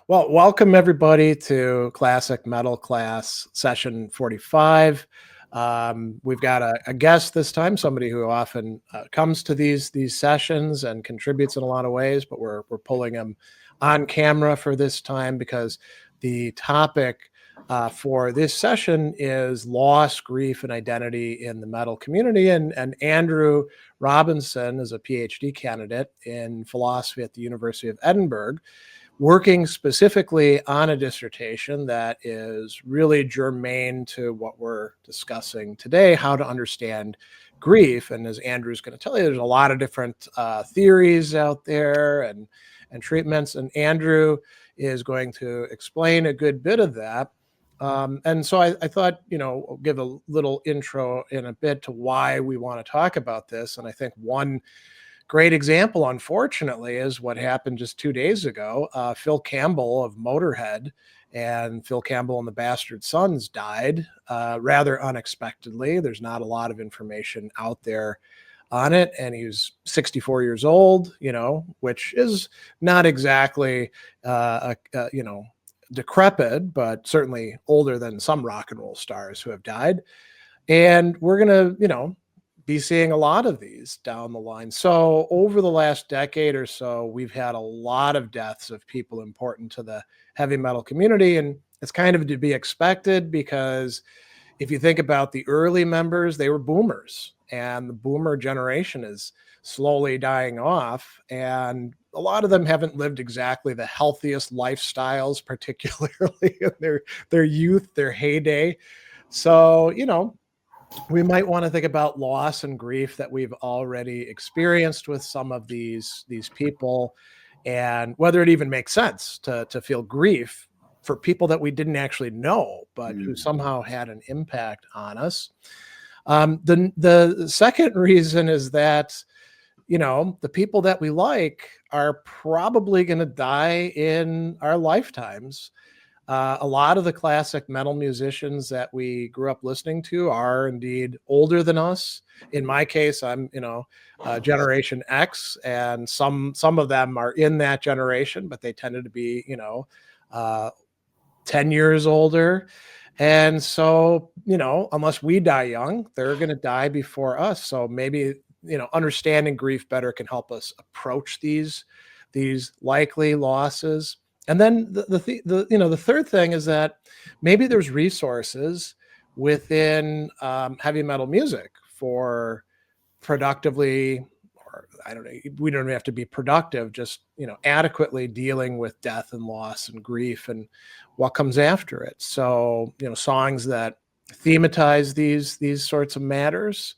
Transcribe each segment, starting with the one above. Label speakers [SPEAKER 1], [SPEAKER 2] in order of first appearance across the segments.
[SPEAKER 1] Well, welcome everybody to Classic Metal Class session 45. We've got a guest this time, somebody who often comes to these sessions and contributes in a lot of ways, but we're pulling him on camera for this time because the topic for this session is loss, grief, and identity in the metal community. And Andrew Robinson is a PhD candidate in philosophy at the University of Edinburgh, working specifically on a dissertation that is really germane to what we're discussing today, how to understand grief. And as Andrew's going to tell you, there's a lot of different theories out there and treatments. And Andrew is going to explain a good bit of that. And so I thought, I'll give a little intro in a bit to why we want to talk about this. And I think one great example, unfortunately, is what happened just 2 days ago. Phil Campbell of Motorhead and Phil Campbell and the Bastard Sons died rather unexpectedly. There's not a lot of information out there on it. And he was 64 years old, which is not exactly, decrepit, but certainly older than some rock and roll stars who have died. And we're going to, be seeing a lot of these down the line. So over the last decade or so, we've had a lot of deaths of people important to the heavy metal community. And it's kind of to be expected because if you think about the early members, they were boomers, and the boomer generation is slowly dying off. And a lot of them haven't lived exactly the healthiest lifestyles, particularly in their youth, their heyday. So, we might want to think about loss and grief that we've already experienced with some of these people, and whether it even makes sense to feel grief for people that we didn't actually know, but who somehow had an impact on us. The second reason is that, the people that we like are probably going to die in our lifetimes. A lot of the classic metal musicians that we grew up listening to are indeed older than us. In my case, I'm, Generation X, and some of them are in that generation, but they tended to be, 10 years older. And so, unless we die young, they're going to die before us. So maybe, understanding grief better can help us approach these likely losses. And then the third thing is that maybe there's resources within heavy metal music for productively, or I don't know, we don't have to be productive, just adequately dealing with death and loss and grief and what comes after it. So songs that thematize these sorts of matters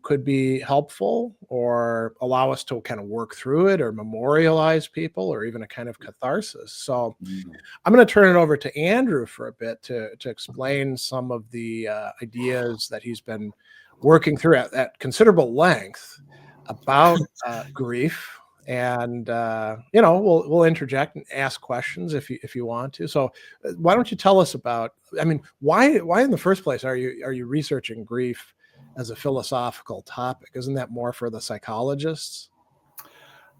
[SPEAKER 1] could be helpful, or allow us to kind of work through it, or memorialize people, or even a kind of catharsis. So I'm going to turn it over to Andrew for a bit to explain some of the ideas that he's been working through at considerable length about grief. And we'll interject and ask questions if you want to. So why don't you tell us about? I mean, why in the first place are you researching grief as a philosophical topic? Isn't that more for the psychologists?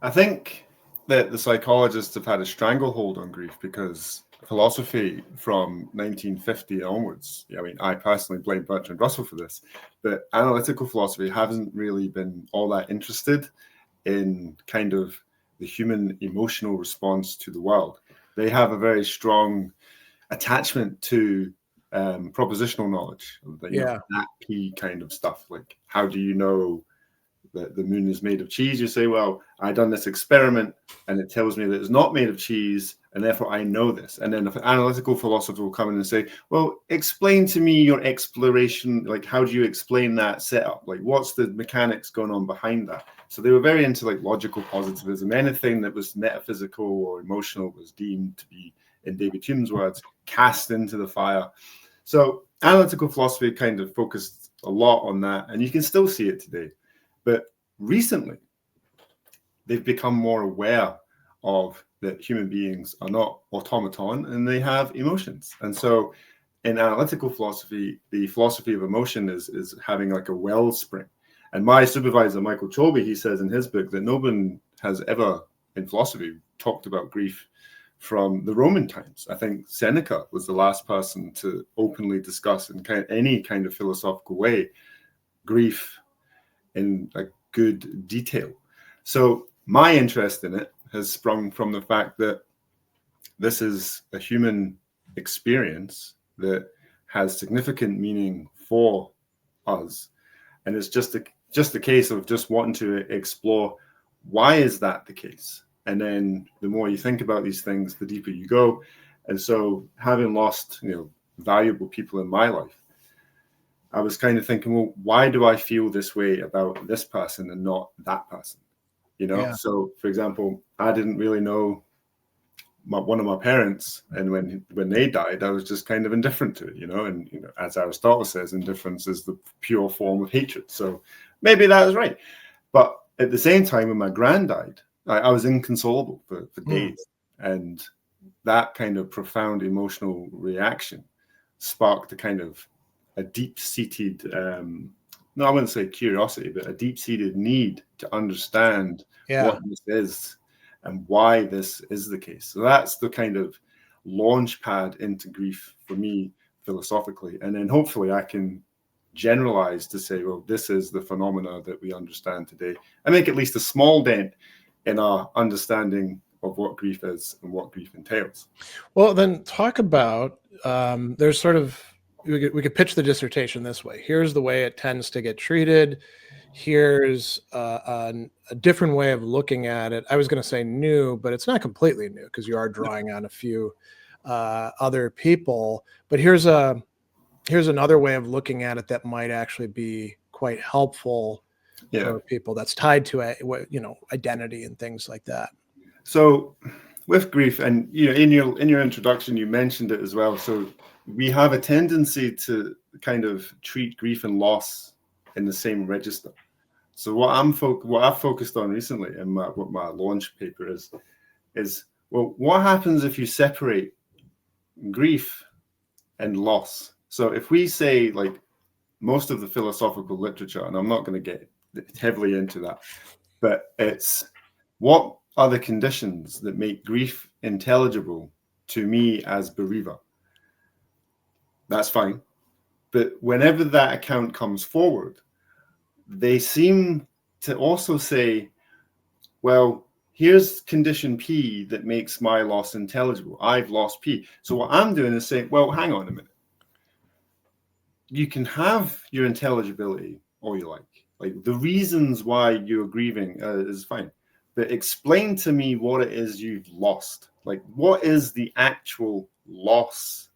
[SPEAKER 2] I think that the psychologists have had a stranglehold on grief because philosophy from 1950 onwards, I personally blame Bertrand Russell for this, but analytical philosophy hasn't really been all that interested in kind of the human emotional response to the world. They have a very strong attachment to propositional knowledge, that P kind of stuff. Like, how do you know that the moon is made of cheese? You say, well, I done this experiment and it tells me that it's not made of cheese, and therefore I know this. And then if an analytical philosopher will come in and say, well, explain to me your exploration. Like, how do you explain that setup? Like, what's the mechanics going on behind that? So they were very into like logical positivism. Anything that was metaphysical or emotional was deemed to be, in David Hume's words, cast into the fire. So analytical philosophy kind of focused a lot on that, and you can still see it today. But recently, they've become more aware of that human beings are not automaton and they have emotions. And so in analytical philosophy, the philosophy of emotion is having like a wellspring. And my supervisor, Michael Cholby, he says in his book that no one has ever in philosophy talked about grief from the Roman times. I think Seneca was the last person to openly discuss in any kind of philosophical way grief in a good detail. So my interest in it has sprung from the fact that this is a human experience that has significant meaning for us, and it's just a case of just wanting to explore why is that the case. And then the more you think about these things, the deeper you go. And so, having lost valuable people in my life, I was kind of thinking, well, why do I feel this way about this person and not that person?
[SPEAKER 1] Yeah.
[SPEAKER 2] So for example, I didn't really know one of my parents, and when they died, I was just kind of indifferent to it, and as Aristotle says, indifference is the pure form of hatred. So maybe that was right. But at the same time, when my grand died, I was inconsolable for days. And that kind of profound emotional reaction sparked a deep-seated, no, I wouldn't say curiosity, but a deep-seated need to understand what this is and why this is the case. So that's the kind of launch pad into grief for me philosophically. And then hopefully I can generalize to say, well, this is the phenomena that we understand today, and make at least a small dent in our understanding of what grief is and what grief entails.
[SPEAKER 1] Well, then talk about, there's sort of, we could pitch the dissertation this way. Here's the way it tends to get treated. Here's a different way of looking at it. I was going to say new, but it's not completely new because you are drawing on a few other people. But here's another way of looking at it that might actually be quite helpful for people. That's tied to identity and things like that.
[SPEAKER 2] So, with grief, and in your introduction, you mentioned it as well. So we have a tendency to kind of treat grief and loss in the same register. So what I've focused on recently, and what my launch paper is well, what happens if you separate grief and loss? So if we say, like, most of the philosophical literature, and I'm not going to get heavily into that, but it's what are the conditions that make grief intelligible to me as bereaver? That's fine. But whenever that account comes forward, they seem to also say, well, here's condition P that makes my loss intelligible. I've lost P. So what I'm doing is saying, well, hang on a minute. You can have your intelligibility all you like. Like, the reasons why you're grieving is fine. But explain to me what it is you've lost. Like, what is the actual loss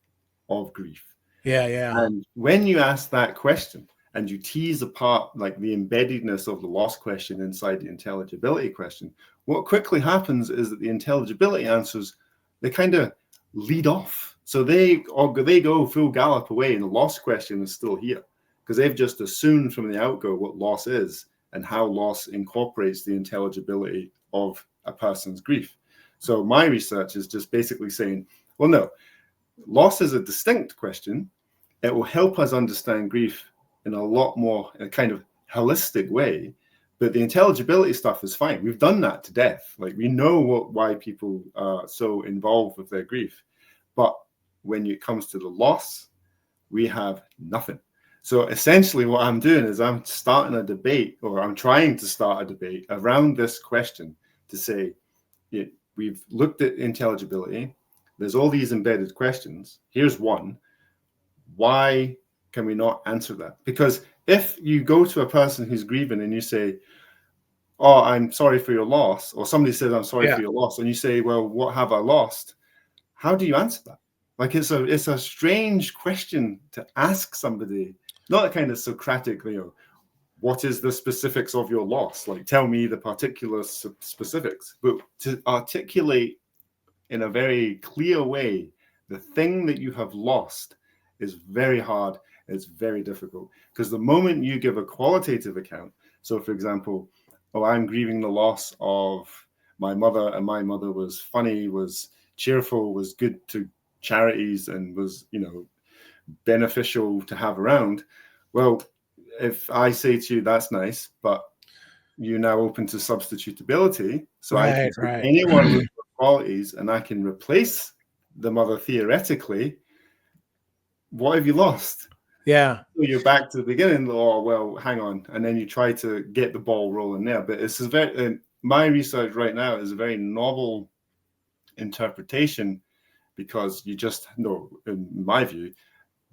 [SPEAKER 2] of grief?
[SPEAKER 1] Yeah.
[SPEAKER 2] And when you ask that question and you tease apart, like, the embeddedness of the loss question inside the intelligibility question, what quickly happens is that the intelligibility answers, they kind of lead off. So they go full gallop away, and the loss question is still here because they've just assumed from the outgo what loss is and how loss incorporates the intelligibility of a person's grief. So my research is just basically saying, well, no, loss is a distinct question. It will help us understand grief in a lot more, in a kind of holistic way. But the intelligibility stuff is fine. We've done that to death. Like, we know why people are so involved with their grief. But when it comes to the loss, we have nothing. So essentially what I'm doing is I'm starting a debate, or I'm trying to start a debate around this question to say, we've looked at intelligibility. There's all these embedded questions. Here's one. Why can we not answer that? Because if you go to a person who's grieving and you say, oh, I'm sorry for your loss, or somebody says, I'm sorry for your loss, and you say, well, what have I lost? How do you answer that? Like, it's a strange question to ask somebody, not a kind of Socratic, what is the specifics of your loss? Like, tell me the particular specifics, but to articulate in a very clear way the thing that you have lost is very hard. It's very difficult, because the moment you give a qualitative account, so for example, oh, I'm grieving the loss of my mother, and my mother was funny, was cheerful, was good to charities, and was, beneficial to have around. Well, if I say to you, that's nice, but you're now open to substitutability, so I can say anyone with qualities and I can replace the mother theoretically, what have you lost?
[SPEAKER 1] Yeah.
[SPEAKER 2] So you're back to the beginning. Oh, well, hang on. And then you try to get the ball rolling there. But it's my research right now is a very novel interpretation, because you just know, in my view,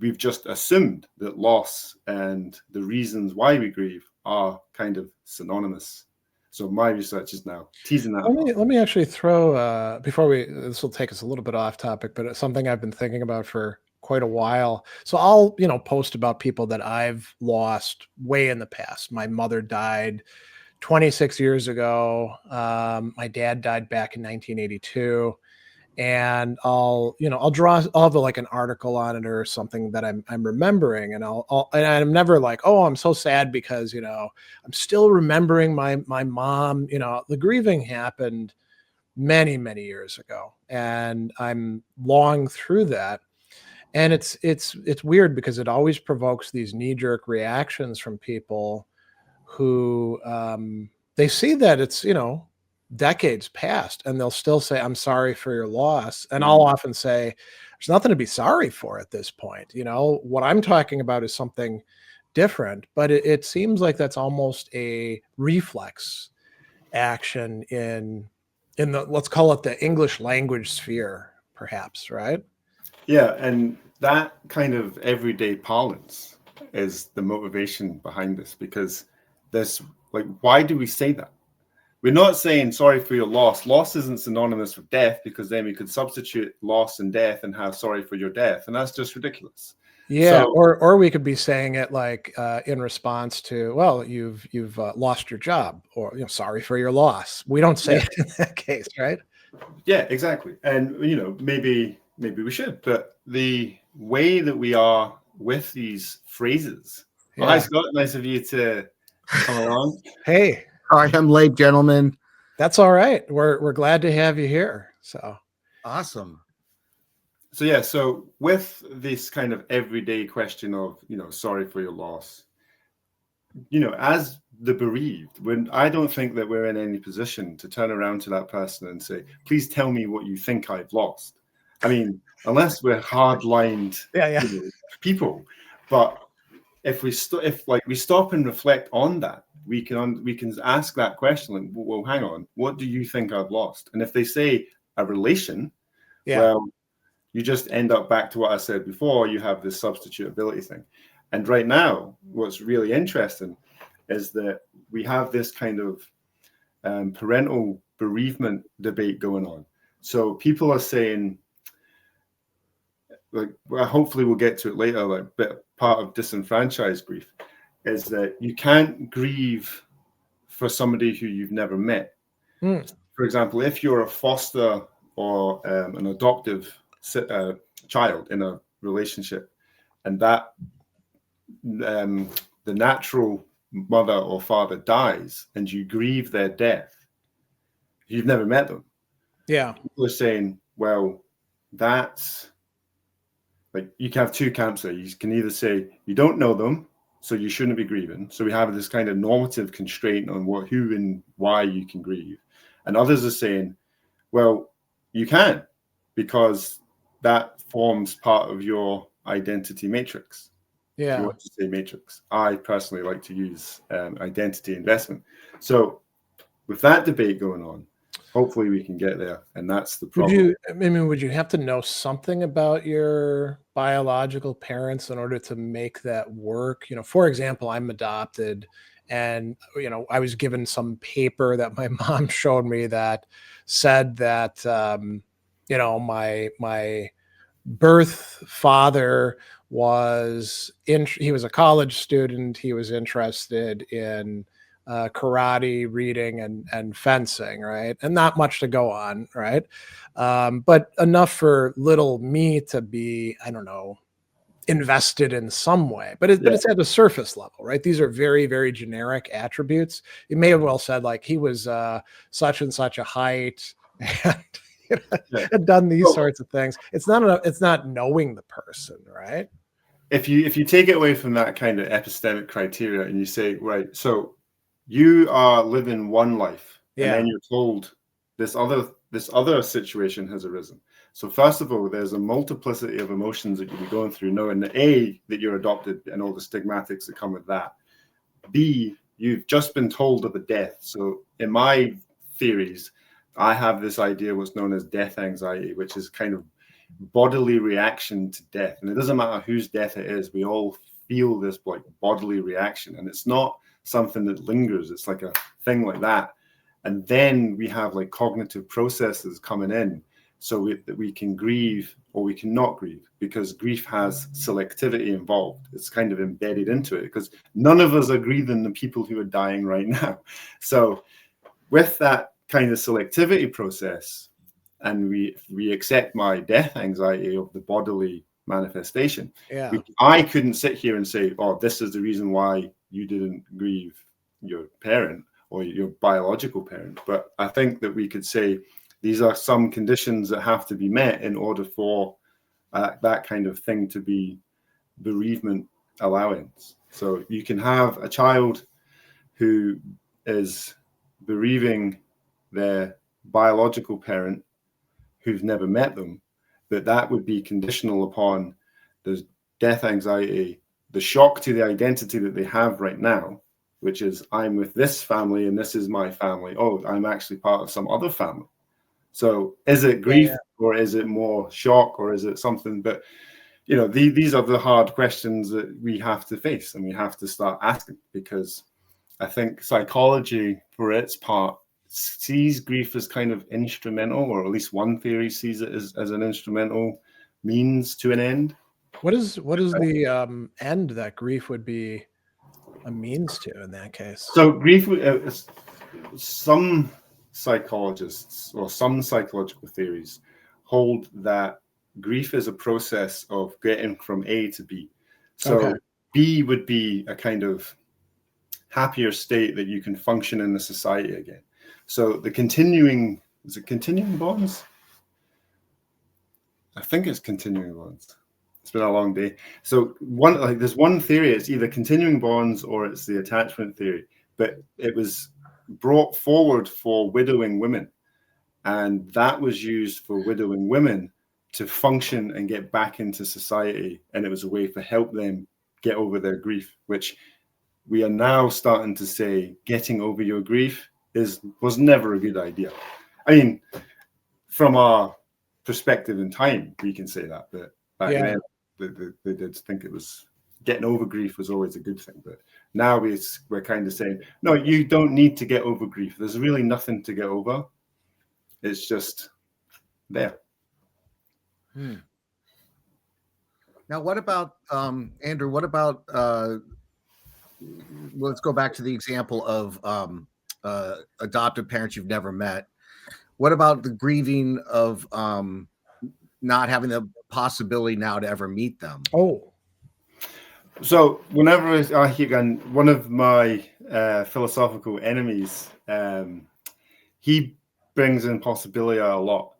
[SPEAKER 2] we've just assumed that loss and the reasons why we grieve are kind of synonymous. So my research is now teasing that apart.
[SPEAKER 1] Let me actually throw before this will take us a little bit off topic, but it's something I've been thinking about for quite a while. So I'll, post about people that I've lost way in the past. My mother died 26 years ago. My dad died back in 1982. And I'll have like an article on it or something that I'm remembering, and and I'm never like, oh, I'm so sad because I'm still remembering my mom. The grieving happened many years ago, and I'm long through that. And it's weird because it always provokes these knee-jerk reactions from people who they see that it's decades past, and they'll still say, I'm sorry for your loss. And I'll often say, there's nothing to be sorry for at this point. What I'm talking about is something different, but it seems like that's almost a reflex action in the, let's call it, the English language sphere, perhaps, right?
[SPEAKER 2] Yeah, and that kind of everyday parlance is the motivation behind this, because there's like, why do we say that? We're not saying sorry for your loss. Loss isn't synonymous with death, because then we could substitute loss and death and have sorry for your death, and that's just ridiculous.
[SPEAKER 1] Yeah, or we could be saying it like in response to, well, you've lost your job, or sorry for your loss. We don't say it in that case, right?
[SPEAKER 2] Yeah, exactly. And maybe we should, but the way that we are with these phrases.
[SPEAKER 1] Yeah.
[SPEAKER 2] Hi, Scott. Nice of you to come along.
[SPEAKER 1] Hey.
[SPEAKER 3] Hi, I'm late, gentlemen.
[SPEAKER 1] That's all right. We're glad to have you here. So
[SPEAKER 3] awesome.
[SPEAKER 2] So yeah, so with this kind of everyday question of, sorry for your loss, as the bereaved, I don't think that we're in any position to turn around to that person and say, please tell me what you think I've lost. I mean, unless we're hard-lined people. But if we stop and reflect on that, we can ask that question, like, well, hang on, what do you think I've lost? And if they say a relation, well, you just end up back to what I said before. You have this substitutability thing. And right now, what's really interesting is that we have this kind of parental bereavement debate going on. So people are saying, like, well, hopefully we'll get to it later, like, but part of disenfranchised grief is that you can't grieve for somebody who you've never met. For example, if you're a foster or an adoptive child in a relationship, and that the natural mother or father dies, and you grieve their death, you've never met them.
[SPEAKER 1] Yeah.
[SPEAKER 2] People are saying, well, that's like, you can have two camps there. You can either say you don't know them, so you shouldn't be grieving. So we have this kind of normative constraint on who and why you can grieve. And others are saying, well, you can, because that forms part of your identity matrix.
[SPEAKER 1] Yeah.
[SPEAKER 2] If you want to say matrix. I personally like to use identity investment. So with that debate going on, hopefully we can get there, and that's the problem.
[SPEAKER 1] Would you have to know something about your biological parents in order to make that work? For example, I'm adopted, and I was given some paper that my mom showed me that said that my birth father he was a college student. He was interested in karate, reading, and fencing, right? And not much to go on, right? But enough for little me to be, I don't know, invested in some way. But it's at the surface level, right? These are very, very generic attributes. You may have well said, like, he was such and such a height, and had done these sorts of things. It's not knowing the person, right?
[SPEAKER 2] If you take it away from that kind of epistemic criteria and you say, right, so you are living one life, and then you're told this other this other situation has arisen. So first of all, there's a multiplicity of emotions that you'll be going through, knowing that A, that you're adopted and all the stigmatics that come with that. B, you've just been told of a death. So in my theories, I have this idea what's known as death anxiety, which is kind of bodily reaction to death. And it doesn't matter whose death it is, we all feel this like bodily reaction. And it's not something that lingers. It's like a thing like that. And then we have like cognitive processes coming in so that we can grieve or we cannot grieve, because grief has selectivity involved. It's kind of embedded into it because none of us are grieving the people who are dying right now. So with that kind of selectivity process, and we accept my death anxiety of the bodily manifestation, I couldn't sit here and say, oh, this is the reason why you didn't grieve your parent or your biological parent. But I think that we could say these are some conditions that have to be met in order for that kind of thing to be bereavement allowance. So you can have a child who is bereaving their biological parent who've never met them, but that would be conditional upon the death anxiety, the shock to the identity that they have right now, which is I'm with this family and this is my family. Oh, I'm actually part of some other family. So is it grief or is it more shock or is it something? But, you know, these are the hard questions that we have to face and we have to start asking, because I think psychology, for its part, sees grief as kind of instrumental, or at least one theory sees it as an instrumental means to an end.
[SPEAKER 1] What is the end that grief would be a means to in that case?
[SPEAKER 2] So grief, some psychologists or some psychological theories hold that grief is a process of getting from A to B. So B would be a kind of happier state that you can function in the society again. So the continuing, is it continuing bonds? I think it's continuing bonds. It's been a long day. So there's one theory, it's either continuing bonds or it's the attachment theory, but it was brought forward for widowing women. And that was used for widowing women to function and get back into society. And it was a way to help them get over their grief, which we are now starting to say getting over your grief was never a good idea. I mean, from our perspective in time, we can say that, but back then they did think it was getting over grief was always a good thing. But now we're kind of saying, no, you don't need to get over grief. There's really nothing to get over. It's just there.
[SPEAKER 3] Now, what about Andrew? What about let's go back to the example of adoptive parents you've never met. What about the grieving of not having the possibility now to ever meet them?
[SPEAKER 1] Oh,
[SPEAKER 2] so whenever I hear one of my philosophical enemies, he brings in possibilia a lot.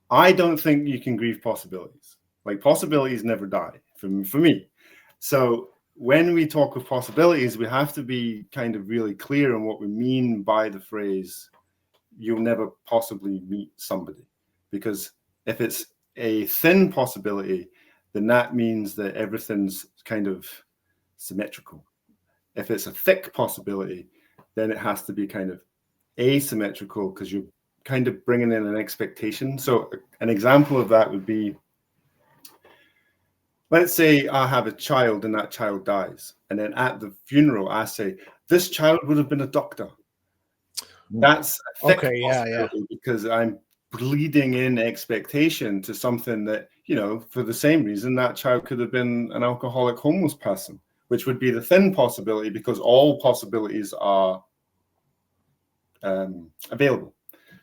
[SPEAKER 2] I don't think you can grieve possibilities. Like, possibilities never die for me. So when we talk of possibilities, we have to be kind of really clear on what we mean by the phrase, you'll never possibly meet somebody. Because if it's a thin possibility, then that means that everything's kind of symmetrical. If it's a thick possibility, then it has to be kind of asymmetrical, because you're kind of bringing in an expectation. So an example of that would be, let's say I have a child and that child dies. And then at the funeral, I say, this child would have been a doctor. That's a thick possibility, because I'm bleeding in expectation to something that, you know, for the same reason, that child could have been an alcoholic homeless person, which would be the thin possibility, because all possibilities are available.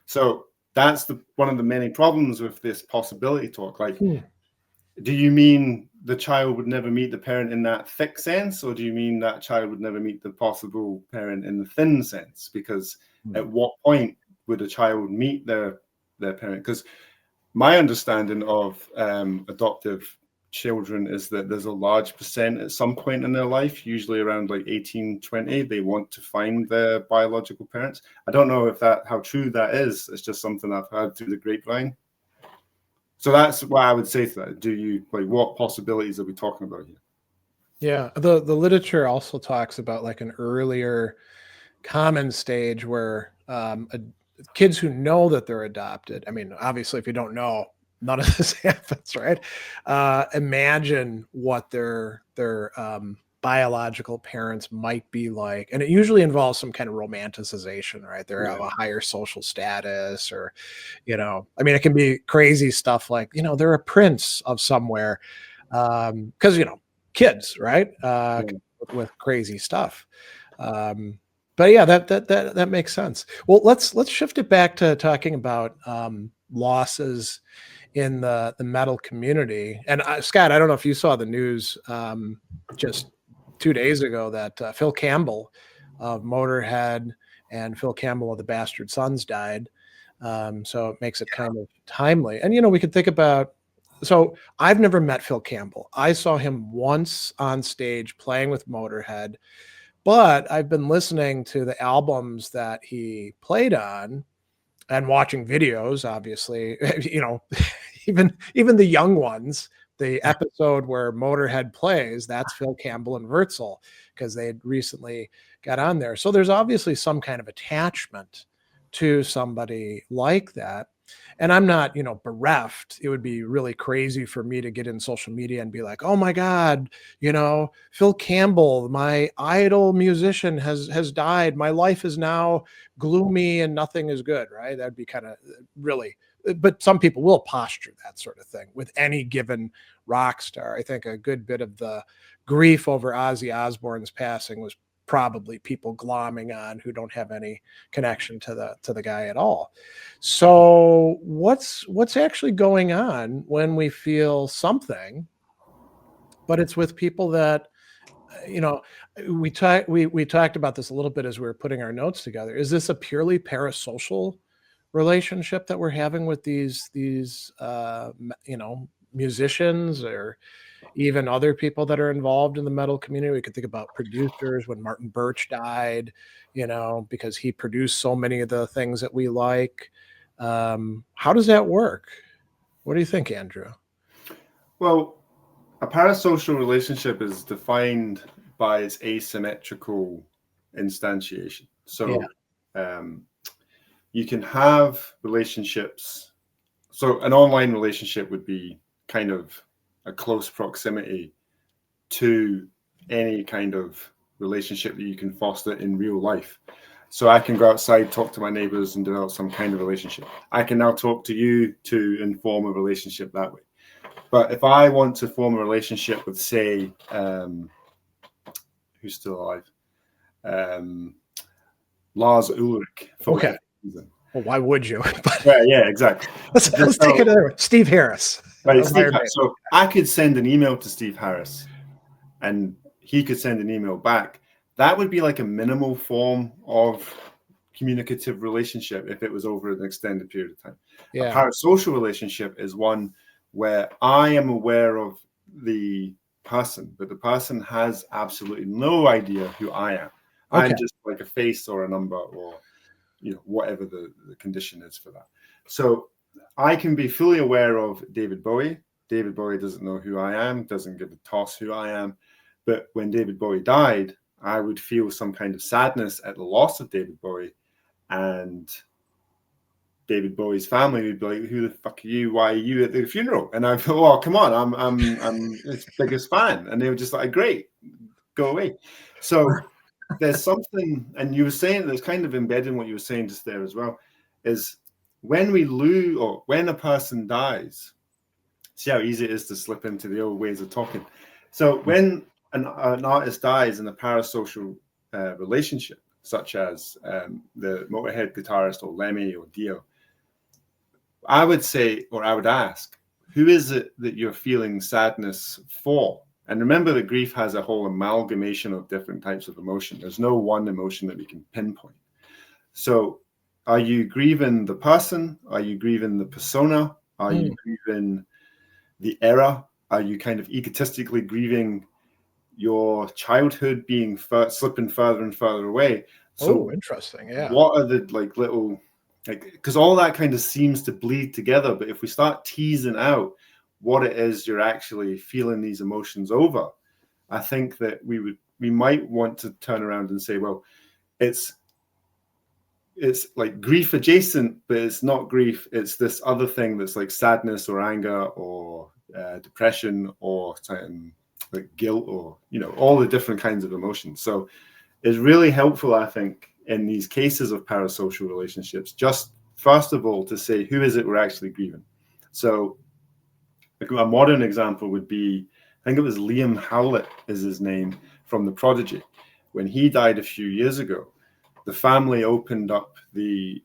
[SPEAKER 2] So that's one of the many problems with this possibility talk. Like, do you mean the child would never meet the parent in that thick sense, or do you mean that child would never meet the possible parent in the thin sense? Because at what point would a child meet their parent? Because my understanding of adoptive children is that there's a large percent at some point in their life, usually around like 18, 20, they want to find their biological parents. I don't know how true that is. It's just something I've heard through the grapevine. So that's what I would say to that. What possibilities are we talking about here?
[SPEAKER 1] Yeah, the literature also talks about like an earlier common stage where kids who know that they're adopted. I mean, obviously, if you don't know, none of this happens, right? Imagine what their biological parents might be like, and it usually involves some kind of romanticization, right? They're of a higher social status, or I mean, it can be crazy stuff like they're a prince of somewhere, because kids, right? With crazy stuff. But yeah, that makes sense. Well, let's shift it back to talking about losses in the metal community. And Scott, I don't know if you saw the news just 2 days ago that Phil Campbell of Motorhead and Phil Campbell of the Bastard Sons died. So it makes it kind of timely. And we could think about. So I've never met Phil Campbell. I saw him once on stage playing with Motorhead. But I've been listening to the albums that he played on and watching videos, obviously, even the young ones. The episode where Motorhead plays, that's Phil Campbell and Wurzel, because they had recently got on there. So there's obviously some kind of attachment to somebody like that. And I'm not, bereft. It would be really crazy for me to get in social media and be like, oh my God, Phil Campbell, my idol musician has died. My life is now gloomy and nothing is good, right? That'd be kind of really, but some people will posture that sort of thing with any given rock star. I think a good bit of the grief over Ozzy Osbourne's passing was probably people glomming on who don't have any connection to the guy at all. So what's actually going on when we feel something, but it's with people that we talked about this a little bit as we were putting our notes together. Is this a purely parasocial relationship that we're having with these musicians, or even other people that are involved in the metal community? We could think about producers when Martin Birch died, because he produced so many of the things that we like. How does that work? What do you think, Andrew?
[SPEAKER 2] Well, a parasocial relationship is defined by its asymmetrical instantiation. So you can have relationships. So an online relationship would be kind of a close proximity to any kind of relationship that you can foster in real life. So I can go outside, talk to my neighbors, and develop some kind of relationship. I can now talk to you to form a relationship that way. But if I want to form a relationship with, say, who's still alive? Lars Ulrich.
[SPEAKER 1] Okay. Well, why would you?
[SPEAKER 2] Yeah, exactly.
[SPEAKER 1] Let's take it over. Steve Harris.
[SPEAKER 2] Right, so I could send an email to Steve Harris, and he could send an email back. That would be like a minimal form of communicative relationship if it was over an extended period of time. A parasocial relationship is one where I am aware of the person, but the person has absolutely no idea who I am. Okay. I'm just like a face or a number, or whatever the condition is for that. So I can be fully aware of David Bowie. David Bowie doesn't know who I am, doesn't give a toss who I am. But when David Bowie died, I would feel some kind of sadness at the loss of David Bowie, and David Bowie's family would be like, "Who the fuck are you? Why are you at the funeral?" And I go, "Oh, come on, I'm his biggest fan." And they were just like, "Great, go away." So there's something, and you were saying that's kind of embedded in what you were saying just there as well, is when we lose, or when a person dies, see how easy it is to slip into the old ways of talking. So when an artist dies in a parasocial relationship, such as the Motorhead guitarist or Lemmy or Dio, I would say, or I would ask, who is it that you're feeling sadness for? And remember that grief has a whole amalgamation of different types of emotion. There's no one emotion that we can pinpoint. So are you grieving the person? Are you grieving the persona? Are you grieving the era? Are you kind of egotistically grieving your childhood being slipping further and further away? So
[SPEAKER 1] Oh, interesting. Yeah.
[SPEAKER 2] what are the like little, like, because all that kind of seems to bleed together, but if we start teasing out what it is you're actually feeling these emotions over, I think that we might want to turn around and say, well, it's like grief adjacent, but it's not grief. It's this other thing that's like sadness or anger or depression or like guilt, or, you know, all the different kinds of emotions. So it's really helpful, I think, in these cases of parasocial relationships, just first of all to say, who is it we're actually grieving? So a modern example would be, I think it was Liam Howlett is his name, from The Prodigy. When he died a few years ago, the family opened up the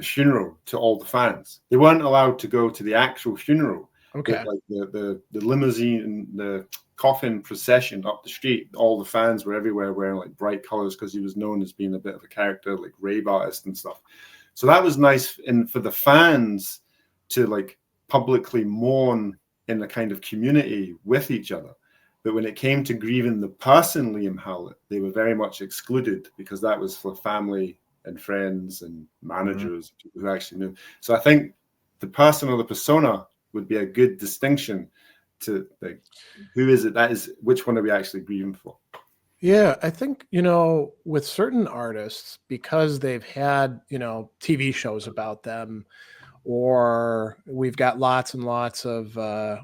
[SPEAKER 2] funeral to all the fans. They weren't allowed to go to the actual funeral.
[SPEAKER 1] Okay.
[SPEAKER 2] But like the limousine, the coffin procession up the street, all the fans were everywhere wearing like bright colors, because he was known as being a bit of a character, like rave artist and stuff. So that was nice, and for the fans to like publicly mourn in a kind of community with each other. But when it came to grieving the person Liam Howlett, they were very much excluded, because that was for family and friends and managers, people who actually knew. So I think the person or the persona would be a good distinction to, like, who is it that is, which one are we actually grieving for?
[SPEAKER 1] Yeah, I think, you know, with certain artists, because they've had, you know, TV shows about them, or we've got lots and lots of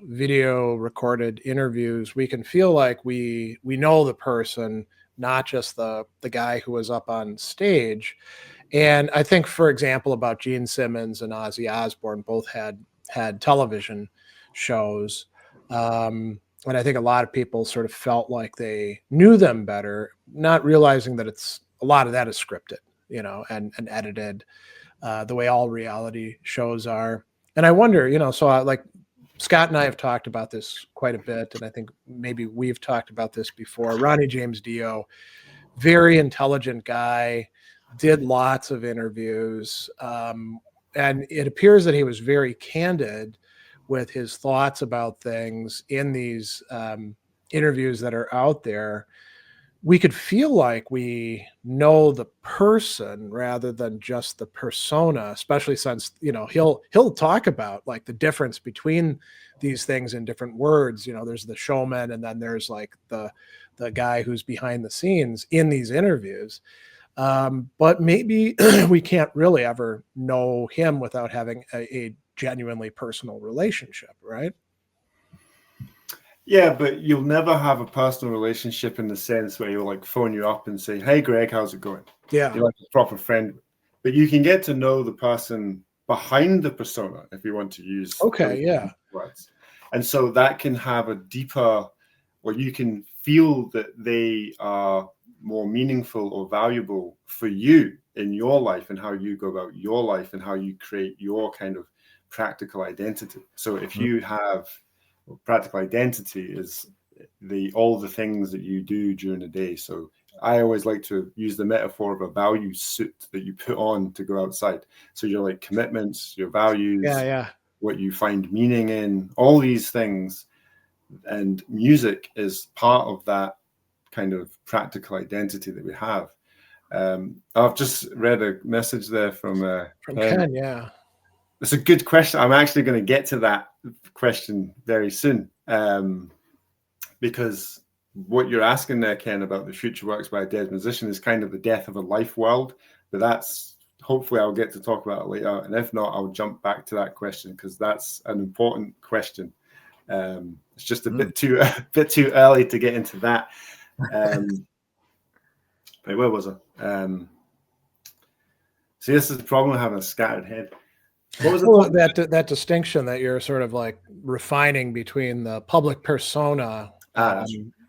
[SPEAKER 1] video recorded interviews, we can feel like we know the person, not just the guy who was up on stage. And I think, for example, about Gene Simmons and Ozzy Osbourne, both had television shows. And I think a lot of people sort of felt like they knew them better, not realizing that it's a lot of that is scripted, you know, and edited, the way all reality shows are. And I wonder, you know, so like Scott and I have talked about this quite a bit, and I think maybe we've talked about this before. Ronnie James Dio, very intelligent guy, did lots of interviews, and it appears that he was very candid with his thoughts about things in these interviews that are out there. We could feel like we know the person rather than just the persona, especially since, you know, he'll talk about like the difference between these things in different words. You know, there's the showman, and then there's like the guy who's behind the scenes in these interviews. But maybe we can't really ever know him without having a genuinely personal relationship, right?
[SPEAKER 2] Yeah, but you'll never have a personal relationship in the sense where you'll like phone you up and say, "Hey, Greg, how's it going?"
[SPEAKER 1] Yeah.
[SPEAKER 2] You're like a proper friend. But you can get to know the person behind the persona, if you want to use
[SPEAKER 1] Okay. Yeah.
[SPEAKER 2] words. And so that can have a deeper, or you can feel that they are more meaningful or valuable for you in your life, and how you go about your life, and how you create your kind of practical identity. So if you have practical identity is all the things that you do during the day. So I always like to use the metaphor of a value suit that you put on to go outside. So your like commitments, your values,
[SPEAKER 1] Yeah.
[SPEAKER 2] what you find meaning in, all these things. And music is part of that kind of practical identity that we have. I've just read a message there from
[SPEAKER 1] Ken. Yeah.
[SPEAKER 2] It's a good question. I'm actually going to get to that question very soon, because what you're asking there, Ken, about the future works by a dead musician is kind of the death of a life world. But that's, hopefully I'll get to talk about it later. And if not, I'll jump back to that question, because that's an important question. It's just a bit too early to get into that. Wait, where was I? See, this is the problem with having a scattered head. What was it?
[SPEAKER 1] Well, that distinction that you're sort of like refining between the public persona,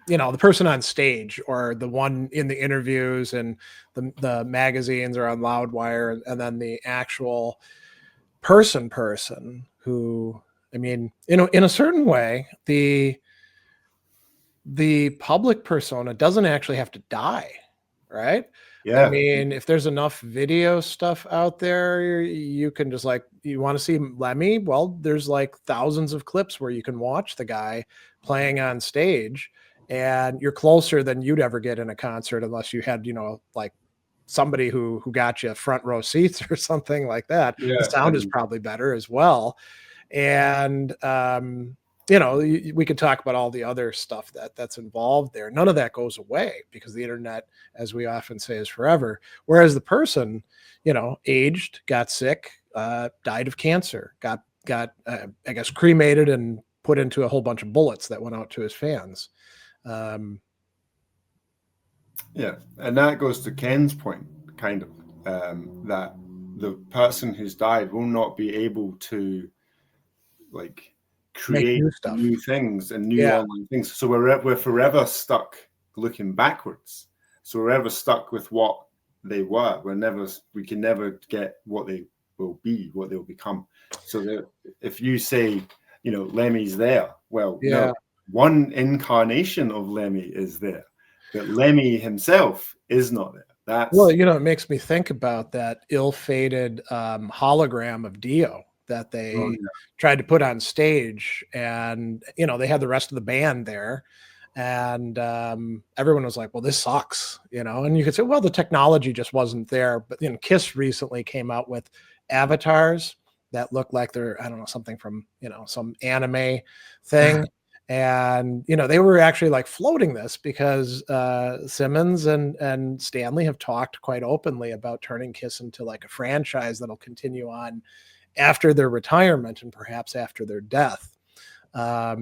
[SPEAKER 1] you know, the person on stage, or the one in the interviews and the magazines or on Loudwire, and then the actual person who, I mean, in a certain way, the public persona doesn't actually have to die, right?
[SPEAKER 2] Yeah.
[SPEAKER 1] I mean, if there's enough video stuff out there, you can just like, you want to see Lemmy? Well, there's like thousands of clips where you can watch the guy playing on stage, and you're closer than you'd ever get in a concert unless you had, like somebody who got you front row seats or something like that. The
[SPEAKER 2] Yeah.
[SPEAKER 1] sound is
[SPEAKER 2] And
[SPEAKER 1] probably better as well. And we could talk about all the other stuff that's involved there. None of that goes away because the internet, as we often say, is forever. Whereas the person, aged, got sick, died of cancer, got I guess cremated and put into a whole bunch of bullets that went out to his fans.
[SPEAKER 2] yeah, and that goes to Ken's point, kind of, that the person who's died will not be able to like
[SPEAKER 1] Make
[SPEAKER 2] create
[SPEAKER 1] new stuff.
[SPEAKER 2] new things and new
[SPEAKER 1] Yeah.
[SPEAKER 2] online things. So we're forever stuck looking backwards. So we're ever stuck with what they were. We can never get what they will be, what they'll become. So that if you say, Lemmy's there, well,
[SPEAKER 1] Yeah.
[SPEAKER 2] no, one incarnation of Lemmy is there, but Lemmy himself is not there. That's
[SPEAKER 1] Well, it makes me think about that ill-fated hologram of Dio that they tried to put on stage, and they had the rest of the band there, and everyone was like, "Well, this sucks," And you could say, "Well, the technology just wasn't there." But Kiss recently came out with avatars that look like they're, I don't know, something from some anime thing. And they were actually like floating this because Simmons and Stanley have talked quite openly about turning Kiss into like a franchise that'll continue on after their retirement and perhaps after their death. But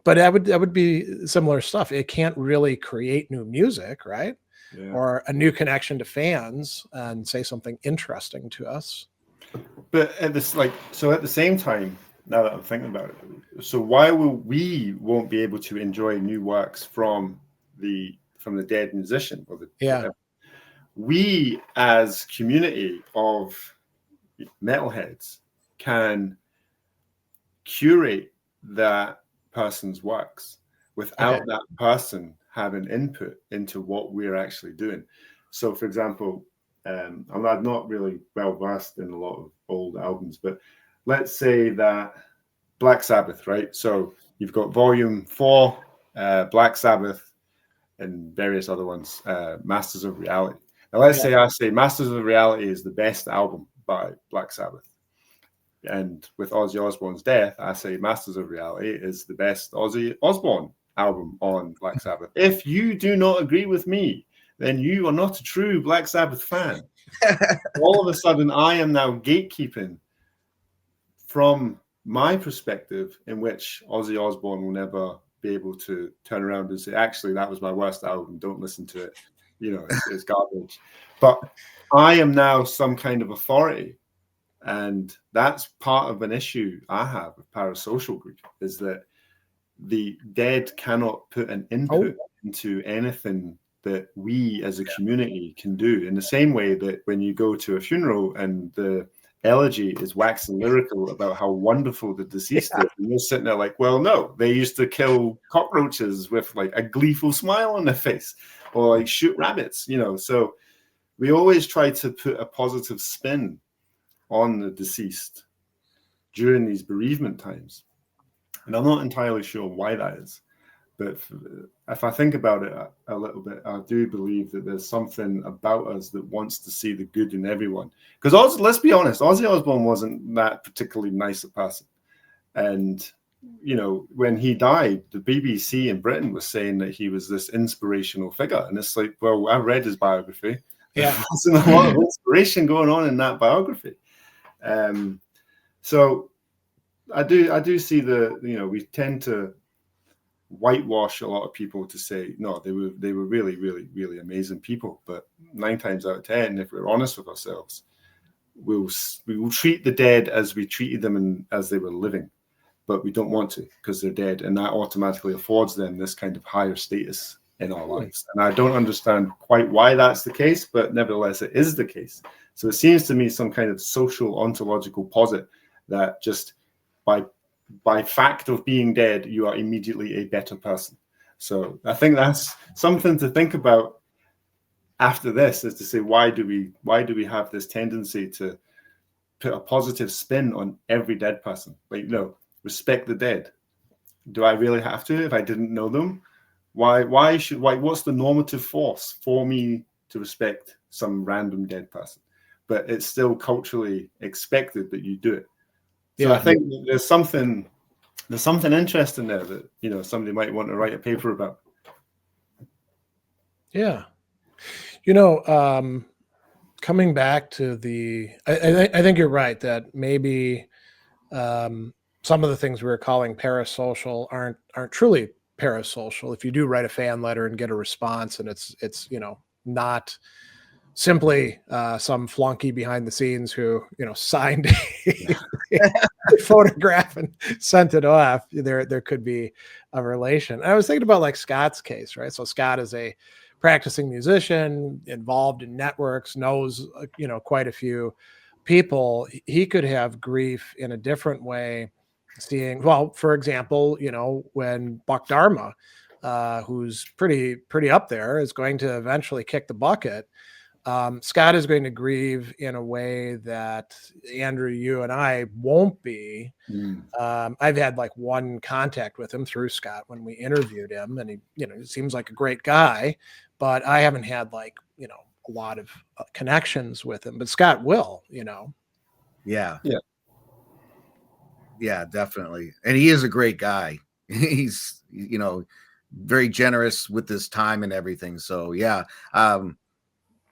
[SPEAKER 1] that would be similar stuff. It can't really create new music, right?
[SPEAKER 2] Yeah.
[SPEAKER 1] Or a new connection to fans and say something interesting to us.
[SPEAKER 2] But at the same time, now that I'm thinking about it, so why we won't be able to enjoy new works from the dead musician, or we as community of metalheads can curate that person's works without that person having input into what we're actually doing. So, for example, I'm not really well versed in a lot of old albums, but let's say that Black Sabbath, right? So you've got Volume 4, Black Sabbath, and various other ones, Masters of Reality. Now, let's say I say Masters of Reality is the best album by Black Sabbath. And with Ozzy Osbourne's death, I say Masters of Reality is the best Ozzy Osbourne album on Black Sabbath. If you do not agree with me, then you are not a true Black Sabbath fan. All of a sudden, I am now gatekeeping from my perspective, in which Ozzy Osbourne will never be able to turn around and say, actually, that was my worst album. Don't listen to it. It's garbage. But I am now some kind of authority. And that's part of an issue I have with parasocial grief, is that the dead cannot put an input into anything that we as a community can do, in the same way that when you go to a funeral and the elegy is waxing lyrical about how wonderful the deceased is, and you're sitting there like, well, no, they used to kill cockroaches with like a gleeful smile on their face, or like shoot rabbits, so we always try to put a positive spin on the deceased during these bereavement times. And I'm not entirely sure why that is. But if I think about it a little bit, I do believe that there's something about us that wants to see the good in everyone. Because let's be honest, Ozzy Osbourne wasn't that particularly nice a person. And, when he died, the BBC in Britain was saying that he was this inspirational figure. And it's like, well, I read his biography.
[SPEAKER 1] Yeah.
[SPEAKER 2] There's a lot of inspiration going on in that biography. So I do see we tend to whitewash a lot of people to say, no, they were really, really, really amazing people. But 9 times out of 10, if we're honest with ourselves, we will treat the dead as we treated them as they were living, but we don't want to, because they're dead, and that automatically affords them this kind of higher status in our lives. And I don't understand quite why that's the case, but nevertheless, it is the case. So it seems to me some kind of social ontological posit that just by fact of being dead, you are immediately a better person. So I think that's something to think about after this is to say, why do we have this tendency to put a positive spin on every dead person? Like, no, respect the dead. Do I really have to if I didn't know them? Why what's the normative force for me to respect some random dead person? But it's still culturally expected that you do it. So I think there's something interesting there that, you know, somebody might want to write a paper about.
[SPEAKER 1] Yeah. You know, coming back to I think you're right that maybe some of the things we were calling parasocial aren't truly parasocial. If you do write a fan letter and get a response, and it's you know, not simply some flunky behind the scenes who, you know, signed a photograph and sent it off, there could be a relation. And I was thinking about like Scott's case, right? So Scott is a practicing musician, involved in networks, knows you know, quite a few people. He could have grief in a different way, seeing, well, for example, you know, when Buck Dharma, who's pretty up there, is going to eventually kick the bucket. Scott is going to grieve in a way that Andrew, you and I won't be. I've had like one contact with him through Scott when we interviewed him, and he, you know, he seems like a great guy, but I haven't had like, you know, a lot of connections with him. But Scott will, you know.
[SPEAKER 3] Yeah.
[SPEAKER 2] Yeah.
[SPEAKER 3] Yeah, definitely. And he is a great guy. He's, you know, very generous with his time and everything. So yeah.